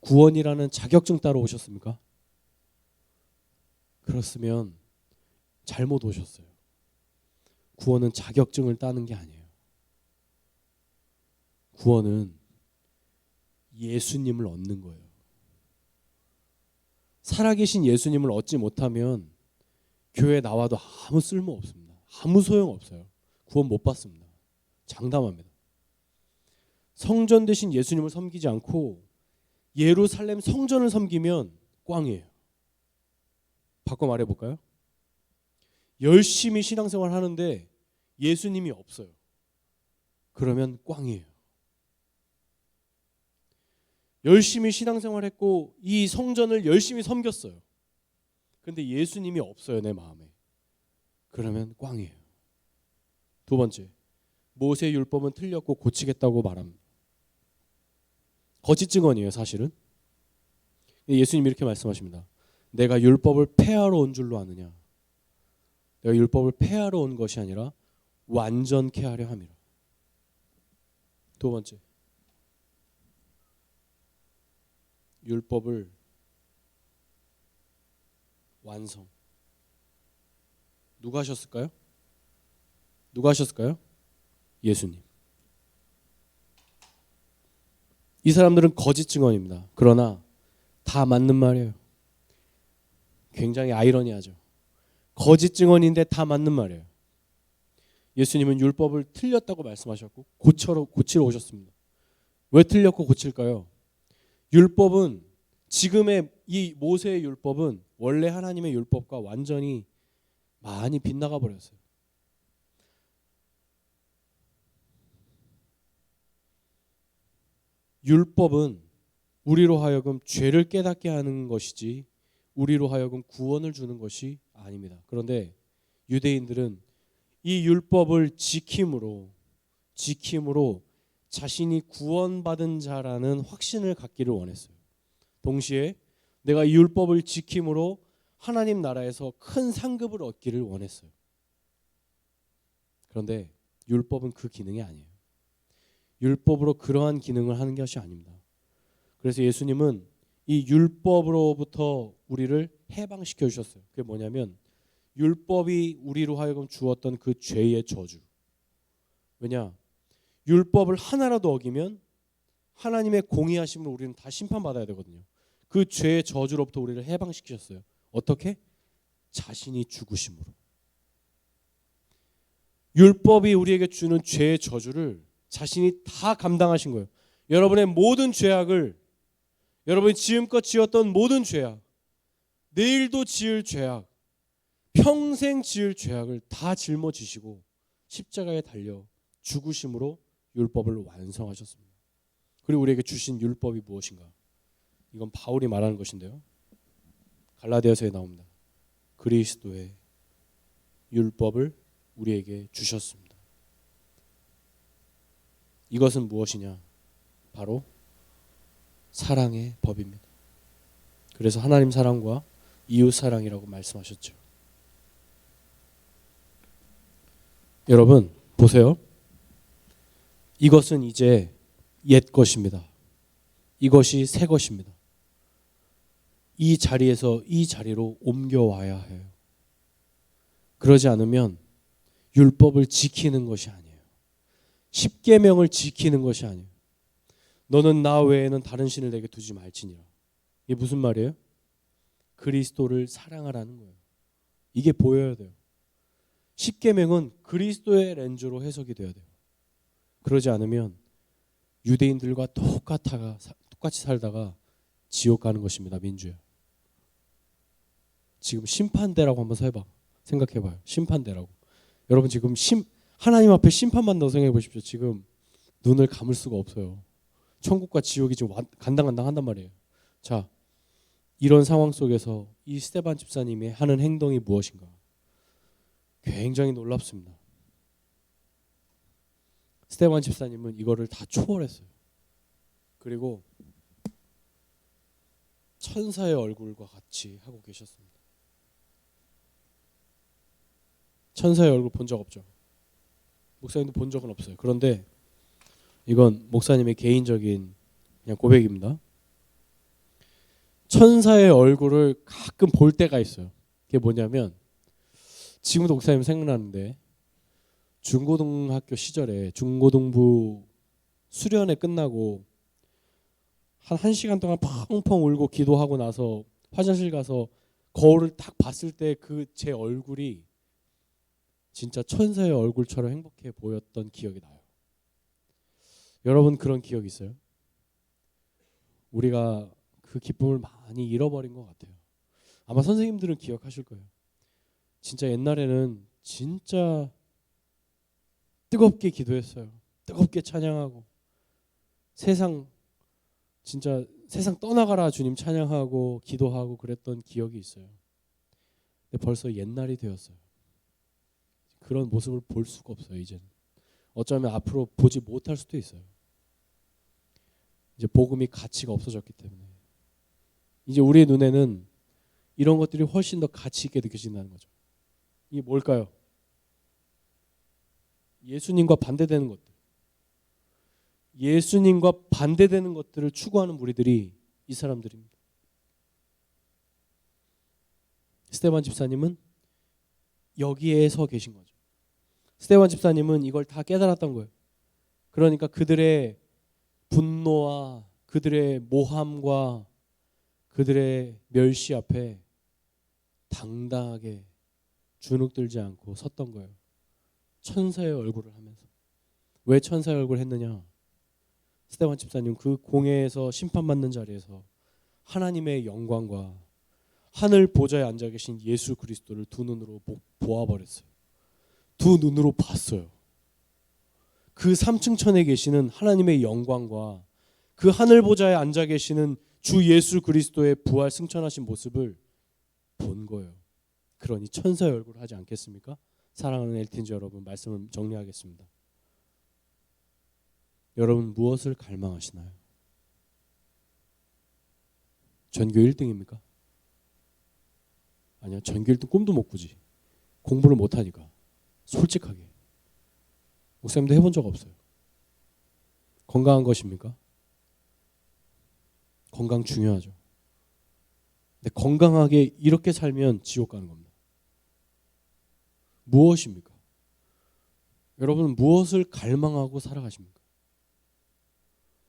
구원이라는 자격증 따러 오셨습니까? 그렇으면 잘못 오셨어요. 구원은 자격증을 따는 게 아니에요. 구원은 예수님을 얻는 거예요. 살아계신 예수님을 얻지 못하면 교회에 나와도 아무 쓸모 없습니다. 아무 소용 없어요. 구원 못 받습니다. 장담합니다. 성전 대신 예수님을 섬기지 않고 예루살렘 성전을 섬기면 꽝이에요. 바꿔 말해볼까요? 열심히 신앙생활 하는데 예수님이 없어요. 그러면 꽝이에요. 열심히 신앙생활했고 이 성전을 열심히 섬겼어요. 근데 예수님이 없어요, 내 마음에. 그러면 꽝이에요. 두 번째, 모세의 율법은 틀렸고 고치겠다고 말합니다. 거짓 증언이에요, 사실은. 예수님이 이렇게 말씀하십니다. 내가 율법을 폐하러 온 줄로 아느냐? 내가 율법을 폐하러 온 것이 아니라 완전케 하려 함이라. 두 번째, 율법을 완성. 누가 하셨을까요? 누가 하셨을까요? 예수님. 이 사람들은 거짓 증언입니다. 그러나 다 맞는 말이에요. 굉장히 아이러니하죠. 거짓 증언인데 다 맞는 말이에요. 예수님은 율법을 틀렸다고 말씀하셨고 고치러 오셨습니다. 왜 틀렸고 고칠까요? 율법은 지금의 이 모세의 율법은 원래 하나님의 율법과 완전히 많이 빗나가 버렸어요. 율법은 우리로 하여금 죄를 깨닫게 하는 것이지 우리로 하여금 구원을 주는 것이 아닙니다. 그런데 유대인들은 이 율법을 지킴으로 자신이 구원받은 자라는 확신을 갖기를 원했어요. 동시에 내가 이 율법을 지킴으로 하나님 나라에서 큰 상급을 얻기를 원했어요. 그런데 율법은 그 기능이 아니에요. 율법으로 그러한 기능을 하는 것이 아닙니다. 그래서 예수님은 이 율법으로부터 우리를 해방시켜 주셨어요. 그게 뭐냐면 율법이 우리로 하여금 주었던 그 죄의 저주. 왜냐? 율법을 하나라도 어기면 하나님의 공의하심을 우리는 다 심판받아야 되거든요. 그 죄의 저주로부터 우리를 해방시키셨어요. 어떻게? 자신이 죽으심으로. 율법이 우리에게 주는 죄의 저주를 자신이 다 감당하신 거예요. 여러분의 모든 죄악을, 여러분이 지금껏 지었던 모든 죄악, 내일도 지을 죄악, 평생 지을 죄악을 다 짊어지시고 십자가에 달려 죽으심으로 율법을 완성하셨습니다. 그리고 우리에게 주신 율법이 무엇인가? 이건 바울이 말하는 것인데요. 갈라디아서에 나옵니다. 그리스도의 율법을 우리에게 주셨습니다. 이것은 무엇이냐? 바로 사랑의 법입니다. 그래서 하나님 사랑과 이웃 사랑이라고 말씀하셨죠. 여러분 보세요. 이것은 이제 옛 것입니다. 이것이 새 것입니다. 이 자리에서 이 자리로 옮겨와야 해요. 그러지 않으면 율법을 지키는 것이 아니에요. 십계명을 지키는 것이 아니에요. 너는 나 외에는 다른 신을 내게 두지 말지니라. 이게 무슨 말이에요? 그리스도를 사랑하라는 거예요. 이게 보여야 돼요. 십계명은 그리스도의 렌즈로 해석이 돼야 돼요. 그러지 않으면 유대인들과 똑같이 살다가 지옥 가는 것입니다. 민주야. 지금 심판대라고 한번 생각해봐요. 심판대라고. 여러분 지금 하나님 앞에 심판받는다고 생각해 보십시오. 지금 눈을 감을 수가 없어요. 천국과 지옥이 지금 간당간당 한단 말이에요. 자, 이런 상황 속에서 이 스데반 집사님이 하는 행동이 무엇인가? 굉장히 놀랍습니다. 스데반 집사님은 이거를 다 초월했어요. 그리고 천사의 얼굴과 같이 하고 계셨습니다. 천사의 얼굴 본 적 없죠? 목사님도 본 적은 없어요. 그런데 이건 목사님의 개인적인 그냥 고백입니다. 천사의 얼굴을 가끔 볼 때가 있어요. 그게 뭐냐면 지금도 목사님 생각나는데 중고등학교 시절에 중고등부 수련회 끝나고 한 1시간 동안 펑펑 울고 기도하고 나서 화장실 가서 거울을 딱 봤을 때 그 제 얼굴이 진짜 천사의 얼굴처럼 행복해 보였던 기억이 나요. 여러분 그런 기억 있어요? 우리가 그 기쁨을 많이 잃어버린 것 같아요. 아마 선생님들은 기억하실 거예요. 진짜 옛날에는 진짜 뜨겁게 기도했어요. 뜨겁게 찬양하고 진짜 세상 떠나가라 주님 찬양하고 기도하고 그랬던 기억이 있어요. 근데 벌써 옛날이 되었어요. 그런 모습을 볼 수가 없어요. 이제는 어쩌면 앞으로 보지 못할 수도 있어요. 이제 복음이 가치가 없어졌기 때문에 이제 우리의 눈에는 이런 것들이 훨씬 더 가치 있게 느껴진다는 거죠. 이게 뭘까요? 예수님과 반대되는 것들. 예수님과 반대되는 것들을 추구하는 무리들이 이 사람들입니다. 스데반 집사님은 여기에 서 계신 거죠. 스데반 집사님은 이걸 다 깨달았던 거예요. 그러니까 그들의 분노와 그들의 모함과 그들의 멸시 앞에 당당하게 주눅들지 않고 섰던 거예요. 천사의 얼굴을 하면서. 왜 천사의 얼굴을 했느냐? 스데반 집사님 그 공회에서 심판받는 자리에서 하나님의 영광과 하늘 보좌에 앉아 계신 예수 그리스도를 두 눈으로 보아버렸어요. 두 눈으로 봤어요. 그 3층 천에 계시는 하나님의 영광과 그 하늘 보좌에 앉아 계시는 주 예수 그리스도의 부활 승천하신 모습을 본 거예요. 그러니 천사의 얼굴을 하지 않겠습니까? 사랑하는 엘틴즈 여러분, 말씀을 정리하겠습니다. 여러분 무엇을 갈망하시나요? 전교 1등입니까? 아니요, 전교 1등 꿈도 못 꾸지. 공부를 못하니까. 솔직하게. 목사님도 해본 적 없어요. 건강한 것입니까? 건강 중요하죠. 근데 건강하게 이렇게 살면 지옥 가는 겁니다. 무엇입니까? 여러분 무엇을 갈망하고 살아가십니까?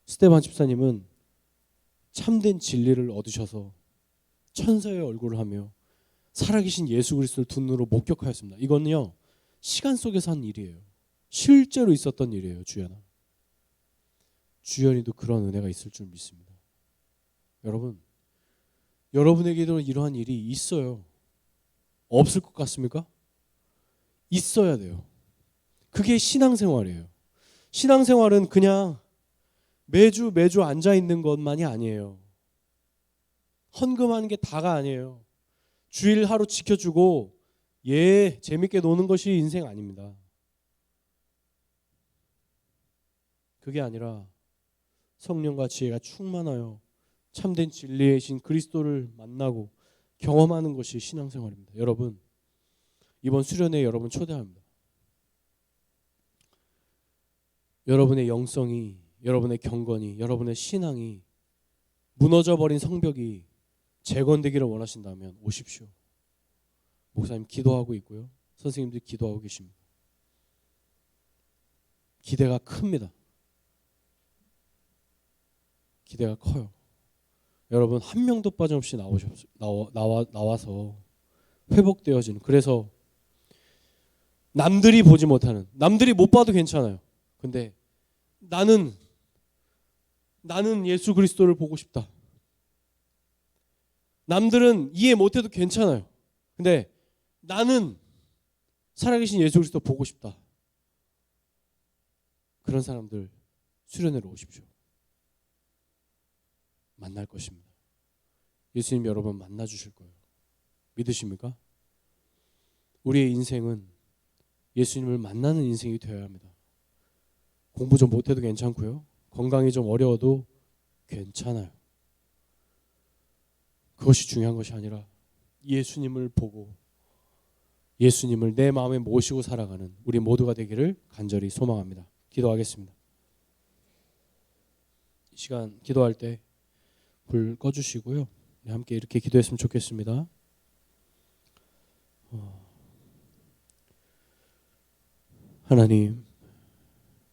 스데반 집사님은 참된 진리를 얻으셔서 천사의 얼굴을 하며 살아계신 예수 그리스도를 두 눈으로 목격하였습니다. 이거는요 시간 속에서 한 일이에요. 실제로 있었던 일이에요. 주연아, 주연이도 그런 은혜가 있을 줄 믿습니다. 여러분, 여러분에게도 이러한 일이 있어요. 없을 것 같습니까? 있어야 돼요. 그게 신앙생활이에요. 신앙생활은 그냥 매주 앉아 있는 것만이 아니에요. 헌금하는 게 다가 아니에요. 주일 하루 지켜주고 재밌게 노는 것이 인생 아닙니다. 그게 아니라 성령과 지혜가 충만하여 참된 진리의 신 그리스도를 만나고 경험하는 것이 신앙생활입니다. 여러분, 이번 수련회에 여러분 초대합니다. 여러분의 영성이, 여러분의 경건이, 여러분의 신앙이 무너져버린 성벽이 재건되기를 원하신다면 오십시오. 목사님 기도하고 있고요. 선생님들 기도하고 계십니다. 기대가 큽니다. 기대가 커요. 여러분 한 명도 빠짐없이 나와서 회복되어지는, 그래서 남들이 보지 못하는, 남들이 못 봐도 괜찮아요. 근데 나는 예수 그리스도를 보고 싶다. 남들은 이해 못해도 괜찮아요. 근데 나는 살아계신 예수 그리스도 보고 싶다. 그런 사람들 수련회로 오십시오. 만날 것입니다. 예수님 여러분 만나 주실 거예요. 믿으십니까? 우리의 인생은 예수님을 만나는 인생이 되어야 합니다. 공부 좀 못해도 괜찮고요. 건강이 좀 어려워도 괜찮아요. 그것이 중요한 것이 아니라 예수님을 보고 예수님을 내 마음에 모시고 살아가는 우리 모두가 되기를 간절히 소망합니다. 기도하겠습니다. 이 시간 기도할 때 불 꺼주시고요. 함께 이렇게 기도했으면 좋겠습니다. 하나님,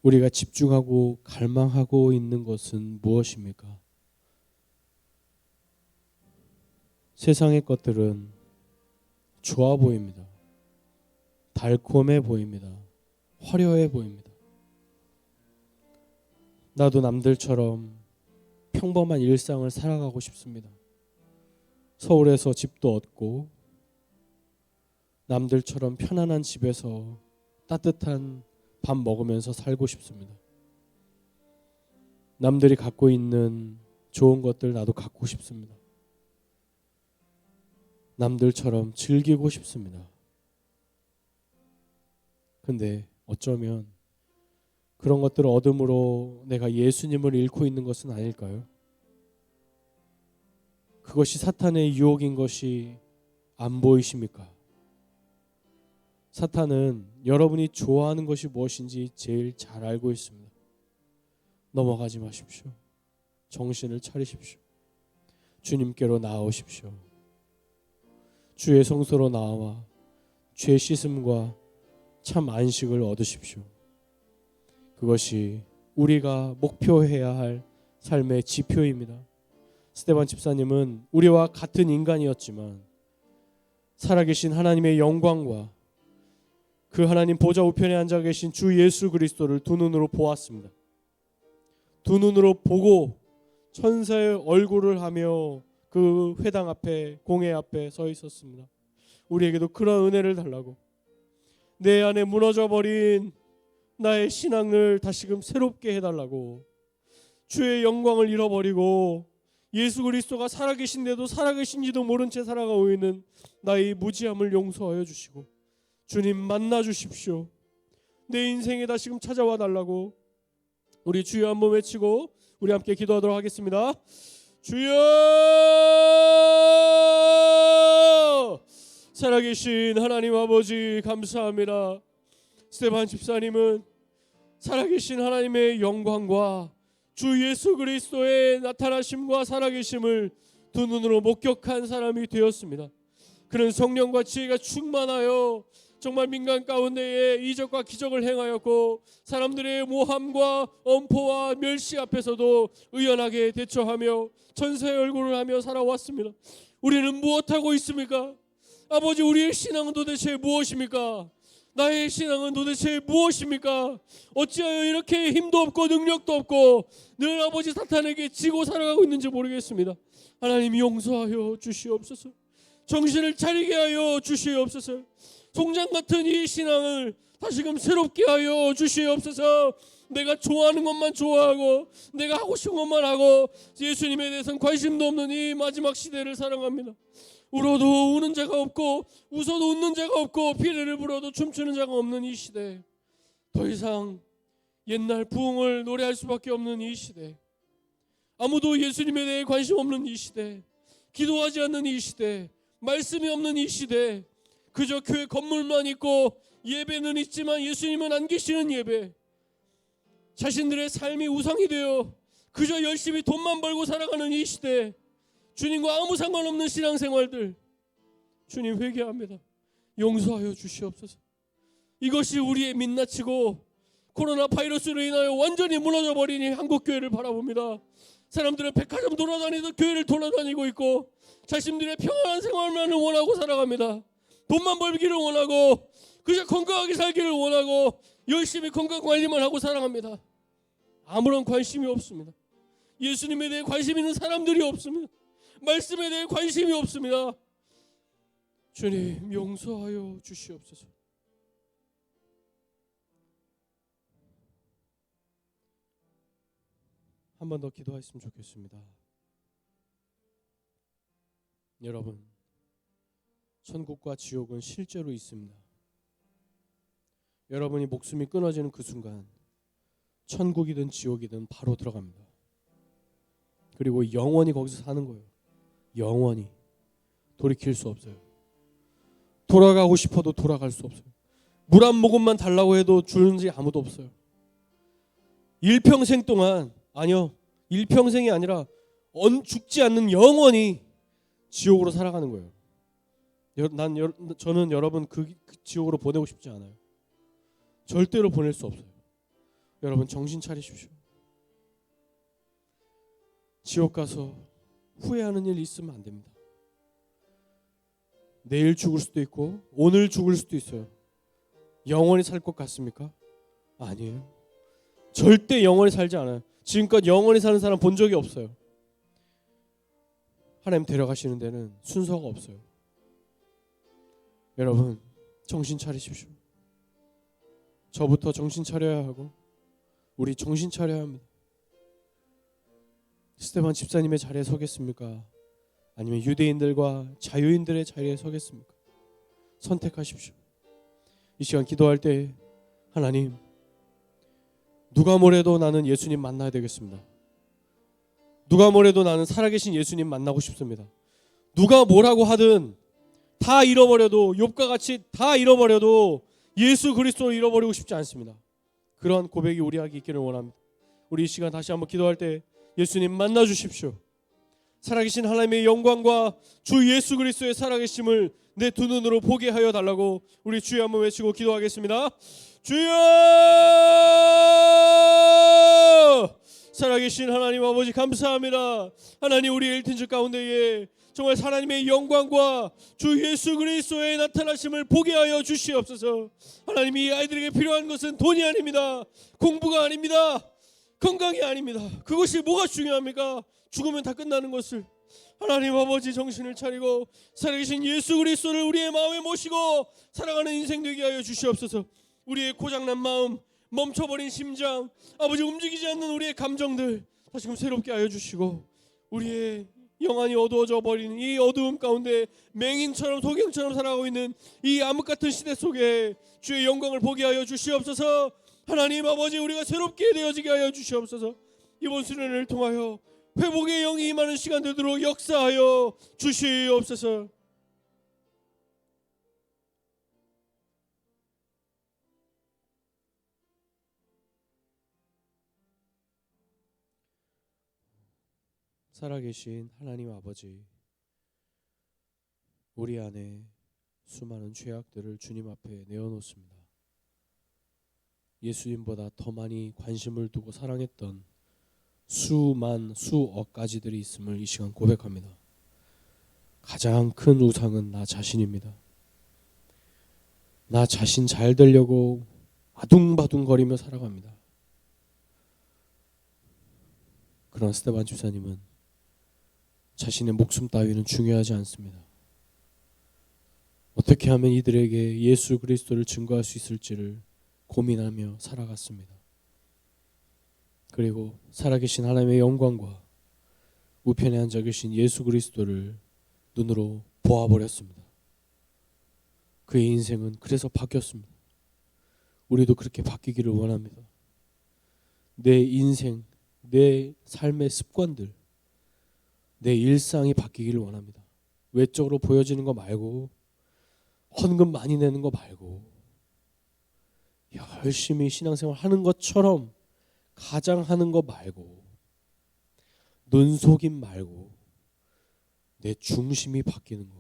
우리가 집중하고 갈망하고 있는 것은 무엇입니까? 세상의 것들은 좋아 보입니다. 달콤해 보입니다. 화려해 보입니다. 나도 남들처럼 평범한 일상을 살아가고 싶습니다. 서울에서 집도 얻고 남들처럼 편안한 집에서 따뜻한 밥 먹으면서 살고 싶습니다. 남들이 갖고 있는 좋은 것들 나도 갖고 싶습니다. 남들처럼 즐기고 싶습니다. 근데 어쩌면 그런 것들을 얻음으로 내가 예수님을 잃고 있는 것은 아닐까요? 그것이 사탄의 유혹인 것이 안 보이십니까? 사탄은 여러분이 좋아하는 것이 무엇인지 제일 잘 알고 있습니다. 넘어가지 마십시오. 정신을 차리십시오. 주님께로 나아오십시오. 주의 성소로 나와 죄 씻음과 참 안식을 얻으십시오. 그것이 우리가 목표해야 할 삶의 지표입니다. 스데반 집사님은 우리와 같은 인간이었지만 살아계신 하나님의 영광과 그 하나님 보좌 우편에 앉아 계신 주 예수 그리스도를 두 눈으로 보았습니다. 두 눈으로 보고 천사의 얼굴을 하며 그 회당 앞에, 공회 앞에 서 있었습니다. 우리에게도 그런 은혜를 달라고, 내 안에 무너져버린 나의 신앙을 다시금 새롭게 해달라고, 주의 영광을 잃어버리고 예수 그리스도가 살아계신데도 살아계신지도 모른 채 살아가고 있는 나의 무지함을 용서하여 주시고 주님 만나 주십시오. 내 인생에 다시금 찾아와 달라고 우리 주여 한번 외치고 우리 함께 기도하도록 하겠습니다. 주여, 살아계신 하나님 아버지 감사합니다. 스데반 집사님은 살아계신 하나님의 영광과 주 예수 그리스도의 나타나심과 살아계심을 두 눈으로 목격한 사람이 되었습니다. 그는 성령과 지혜가 충만하여 정말 민간 가운데에 이적과 기적을 행하였고 사람들의 모함과 엄포와 멸시 앞에서도 의연하게 대처하며 천사의 얼굴을 하며 살아왔습니다. 우리는 무엇하고 있습니까? 아버지, 우리의 신앙은 도대체 무엇입니까? 나의 신앙은 도대체 무엇입니까? 어찌하여 이렇게 힘도 없고 능력도 없고 늘 아버지 사탄에게 지고 살아가고 있는지 모르겠습니다. 하나님 용서하여 주시옵소서. 정신을 차리게 하여 주시옵소서. 송장 같은 이 신앙을 다시금 새롭게 하여 주시옵소서. 내가 좋아하는 것만 좋아하고 내가 하고 싶은 것만 하고 예수님에 대해서는 관심도 없는 이 마지막 시대를 살아갑니다. 울어도 우는 자가 없고 웃어도 웃는 자가 없고 피리를 불어도 춤추는 자가 없는 이 시대, 더 이상 옛날 부흥을 노래할 수밖에 없는 이 시대, 아무도 예수님에 대해 관심 없는 이 시대, 기도하지 않는 이 시대, 말씀이 없는 이 시대, 그저 교회 건물만 있고 예배는 있지만 예수님은 안 계시는 예배, 자신들의 삶이 우상이 되어 그저 열심히 돈만 벌고 살아가는 이 시대, 주님과 아무 상관없는 신앙생활들, 주님 회개합니다. 용서하여 주시옵소서. 이것이 우리의 민낯이고 코로나 바이러스로 인하여 완전히 무너져 버린 이 한국교회를 바라봅니다. 사람들은 백화점 돌아다니듯 교회를 돌아다니고 있고 자신들의 평안한 생활만을 원하고 살아갑니다. 돈만 벌기를 원하고 그저 건강하게 살기를 원하고 열심히 건강관리만 하고 살아갑니다. 아무런 관심이 없습니다. 예수님에 대해 관심 있는 사람들이 없습니다. 말씀에 대해 관심이 없습니다. 주님 용서하여 주시옵소서. 한 번 더 기도했으면 좋겠습니다. 여러분, 천국과 지옥은 실제로 있습니다. 여러분이 목숨이 끊어지는 그 순간 천국이든 지옥이든 바로 들어갑니다. 그리고 영원히 거기서 사는 거예요. 영원히 돌이킬 수 없어요. 돌아가고 싶어도 돌아갈 수 없어요. 물 한 모금만 달라고 해도 주는 지 아무도 없어요. 일평생 동안, 아니요, 일평생이 아니라 죽지 않는 영원히 지옥으로 살아가는 거예요. 저는 여러분 그 지옥으로 보내고 싶지 않아요. 절대로 보낼 수 없어요. 여러분 정신 차리십시오. 지옥 가서 후회하는 일 있으면 안 됩니다. 내일 죽을 수도 있고 오늘 죽을 수도 있어요. 영원히 살 것 같습니까? 아니에요. 절대 영원히 살지 않아요. 지금껏 영원히 사는 사람 본 적이 없어요. 하나님 데려가시는 데는 순서가 없어요. 여러분 정신 차리십시오. 저부터 정신 차려야 하고 우리 정신 차려야 합니다. 스테반 집사님의 자리에 서겠습니까? 아니면 유대인들과 자유인들의 자리에 서겠습니까? 선택하십시오. 이 시간 기도할 때 하나님, 누가 뭐래도 나는 예수님 만나야 되겠습니다. 누가 뭐래도 나는 살아계신 예수님 만나고 싶습니다. 누가 뭐라고 하든 다 잃어버려도, 욥과 같이 다 잃어버려도 예수 그리스도를 잃어버리고 싶지 않습니다. 그런 고백이 우리에게 있기를 원합니다. 우리 이 시간 다시 한번 기도할 때 예수님 만나 주십시오. 살아계신 하나님의 영광과 주 예수 그리스도의 살아계심을 내 두 눈으로 보게 하여 달라고 우리 주여 한번 외치고 기도하겠습니다. 주여! 살아계신 하나님 아버지 감사합니다. 하나님 우리 엘튼즈 가운데에 정말 하나님의 영광과 주 예수 그리스도의 나타나심을 보게 하여 주시옵소서. 하나님 이 아이들에게 필요한 것은 돈이 아닙니다. 공부가 아닙니다. 건강이 아닙니다. 그것이 뭐가 중요합니까? 죽으면 다 끝나는 것을. 하나님 아버지 정신을 차리고 살아계신 예수 그리스도를 우리의 마음에 모시고 살아가는 인생 되게 하여 주시옵소서. 우리의 고장난 마음, 멈춰버린 심장, 아버지 움직이지 않는 우리의 감정들 다시금 새롭게 하여 주시고 우리의 영안이 어두워져 버리는 이 어두움 가운데 맹인처럼 소경처럼 살아가고 있는 이 암흑 같은 시대 속에 주의 영광을 보게 하여 주시옵소서. 하나님 아버지 우리가 새롭게 되어지게 하여 주시옵소서. 이번 수련을 통하여 회복의 영이 임하는 시간 되도록 역사하여 주시옵소서. 살아계신 하나님 아버지, 우리 안에 수많은 죄악들을 주님 앞에 내어놓습니다. 예수님보다 더 많이 관심을 두고 사랑했던 수억 가지들이 있음을 이 시간 고백합니다. 가장 큰 우상은 나 자신입니다. 나 자신 잘 되려고 아둥바둥거리며 살아갑니다. 그러나 스테반 집사님은 자신의 목숨 따위는 중요하지 않습니다. 어떻게 하면 이들에게 예수 그리스도를 증거할 수 있을지를 고민하며 살아갔습니다. 그리고 살아계신 하나님의 영광과 우편에 앉아 계신 예수 그리스도를 눈으로 보아버렸습니다. 그의 인생은 그래서 바뀌었습니다. 우리도 그렇게 바뀌기를 원합니다. 내 인생, 내 삶의 습관들, 내 일상이 바뀌기를 원합니다. 외적으로 보여지는 거 말고, 헌금 많이 내는 거 말고, 열심히 신앙생활 하는 것처럼 가장 하는 거 말고, 눈속임 말고, 내 중심이 바뀌는 거,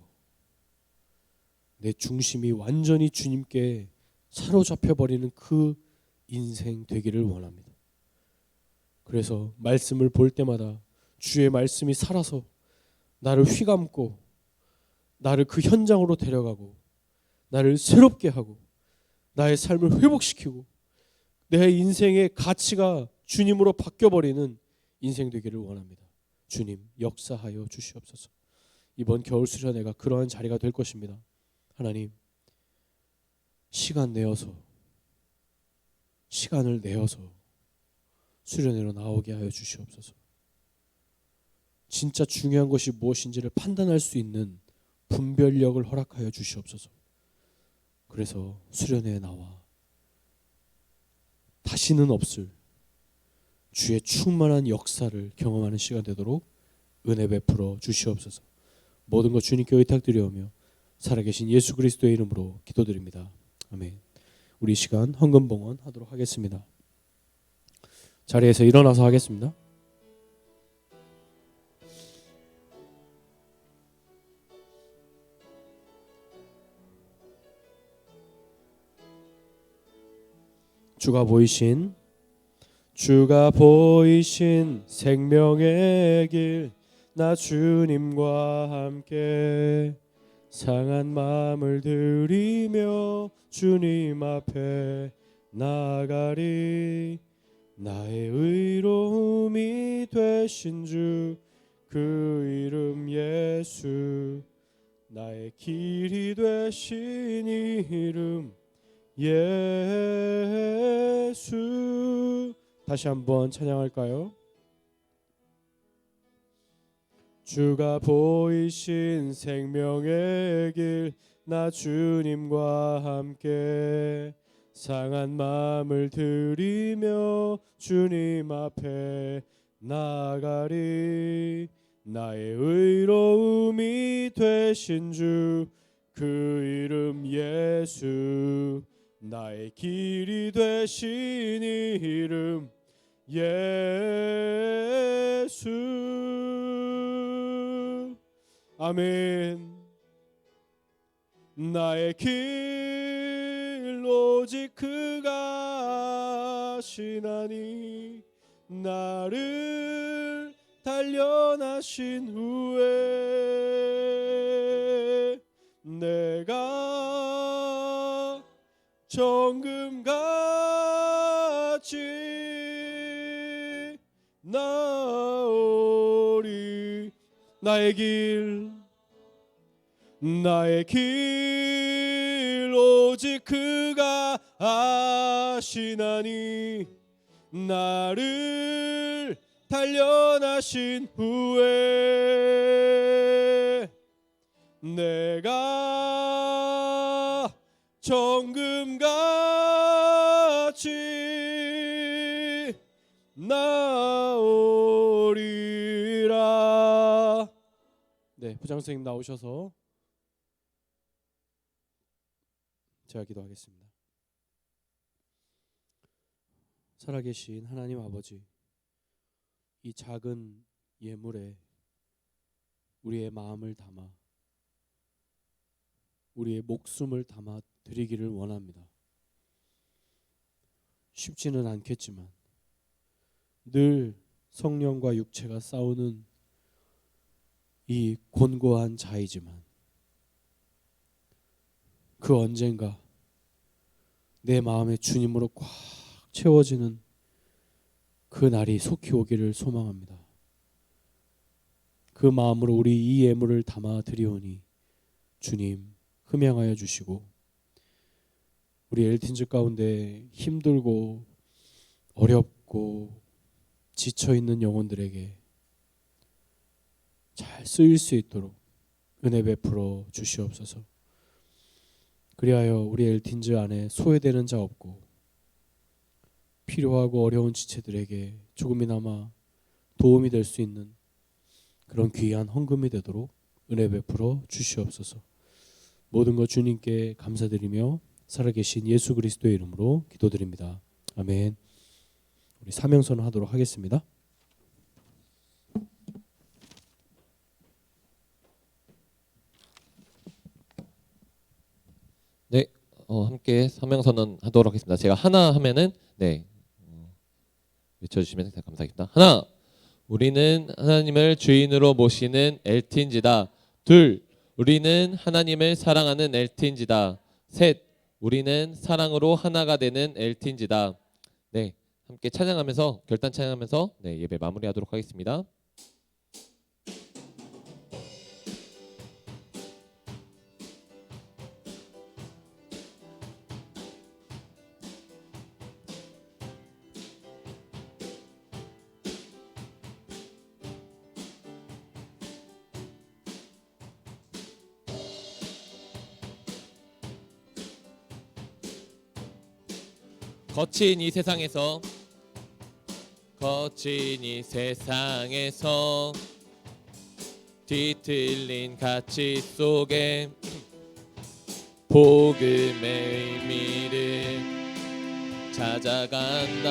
내 중심이 완전히 주님께 사로잡혀 버리는 그 인생 되기를 원합니다. 그래서 말씀을 볼 때마다 주의 말씀이 살아서 나를 휘감고 나를 그 현장으로 데려가고 나를 새롭게 하고 나의 삶을 회복시키고 내 인생의 가치가 주님으로 바뀌어버리는 인생 되기를 원합니다. 주님 역사하여 주시옵소서. 이번 겨울 수련회가 그러한 자리가 될 것입니다. 하나님, 시간을 내어서 수련회로 나오게 하여 주시옵소서. 진짜 중요한 것이 무엇인지를 판단할 수 있는 분별력을 허락하여 주시옵소서. 그래서 수련회에 나와 다시는 없을 주의 충만한 역사를 경험하는 시간 되도록 은혜 베풀어 주시옵소서. 모든 것 주님께 의탁드리오며 살아계신 예수 그리스도의 이름으로 기도드립니다. 아멘. 우리 시간 헌금봉헌 하도록 하겠습니다. 자리에서 일어나서 하겠습니다. 주가 보이신 생명의 길, 나 주님과 함께 상한 마음을 들이며 주님 앞에 나가리. 나의 의로움이 되신 주 그 이름 예수, 나의 길이 되신 이름 예수. 다시 한번 찬양할까요? 주가 보이신 생명의 길, 나 주님과 함께 상한 마음을 들이며 주님 앞에 나가리. 나의 의로움이 되신 주 그 이름 예수, 나의 길이 되신 이름 예수. 아멘. 나의 길 오직 그가 아시나니, 나를 단련하신 후에 내가 정금같이 나오리. 나의 길 오직 그가 아시나니, 나를 단련하신 후에 내가 정금같이 나오리라. 네, 부장 선생님 나오셔서 제가 기도하겠습니다. 살아계신 하나님 아버지, 이 작은 예물에 우리의 마음을 담아 우리의 목숨을 담아 드리기를 원합니다. 쉽지는 않겠지만 늘 성령과 육체가 싸우는 이 곤고한 자이지만 그 언젠가 내 마음에 주님으로 꽉 채워지는 그 날이 속히 오기를 소망합니다. 그 마음으로 우리 이 예물을 담아 드리오니 주님 흠양하여 주시고 우리 엘틴즈 가운데 힘들고 어렵고 지쳐있는 영혼들에게 잘 쓰일 수 있도록 은혜 베풀어 주시옵소서. 그리하여 우리 엘틴즈 안에 소외되는 자 없고 필요하고 어려운 지체들에게 조금이나마 도움이 될 수 있는 그런 귀한 헌금이 되도록 은혜 베풀어 주시옵소서. 모든 것 주님께 감사드리며 살아계신 예수 그리스도의 이름으로 기도드립니다. 아멘. 우리 사명선을 하도록 하겠습니다. 네, 함께 사명선언 하도록 하겠습니다. 제가 하나 하면은 외쳐주시면 감사하겠습니다. 하나, 우리는 하나님을 주인으로 모시는 엘틴지다. 둘, 우리는 하나님을 사랑하는 엘틴지다. 셋, 우리는 사랑으로 하나가 되는 엘틴지다. 네, 함께 찬양하면서 결단 찬양하면서 예배 마무리하도록 하겠습니다. 거친 이 세상에서 뒤틀린 가치 속에 복음의 의미를 찾아간다.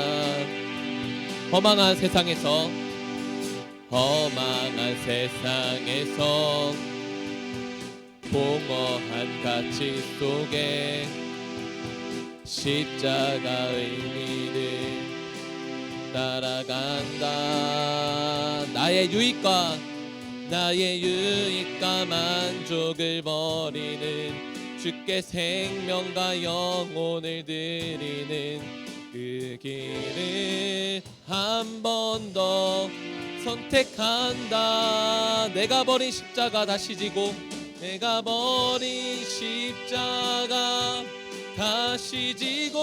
허망한 세상에서 공허한 가치 속에 십자가 의미를 따라간다. 나의 유익과 만족을 버리는 주께 생명과 영혼을 드리는 그 길을 한 번 더 선택한다. 내가 버린 십자가 다시 지고 내가 버린 십자가 다시 지고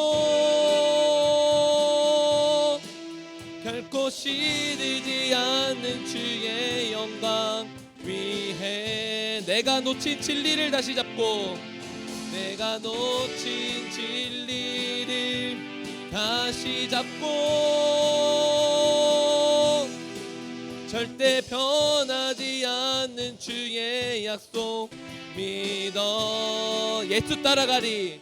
결코 시들지 않는 주의 영광 위해 내가 놓친 진리를 다시 잡고 내가 놓친 진리를 다시 잡고 절대 변하지 않는 주의 약속 믿어 예수 따라가리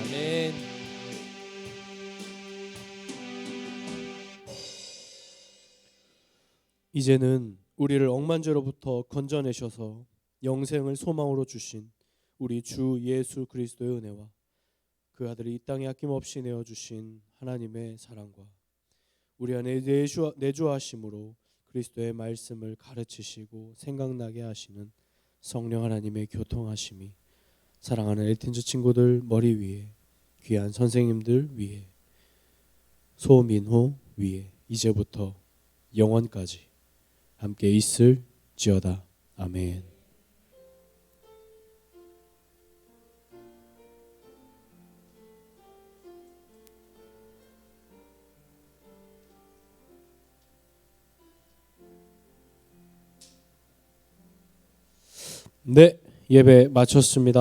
아멘. 이제는 우리를 억만죄로부터 건져내셔서 영생을 소망으로 주신 우리 주 예수 그리스도의 은혜와 그 아들이 이 땅에 아낌없이 내어주신 하나님의 사랑과 우리 안에 내주하심으로 그리스도의 말씀을 가르치시고 생각나게 하시는 성령 하나님의 교통하심이 사랑하는 엘틴즈 친구들 머리 위에 귀한 선생님들 위에 소민호 위에 이제부터 영원까지 함께 있을지어다. 아멘. 네, 예배 마쳤습니다.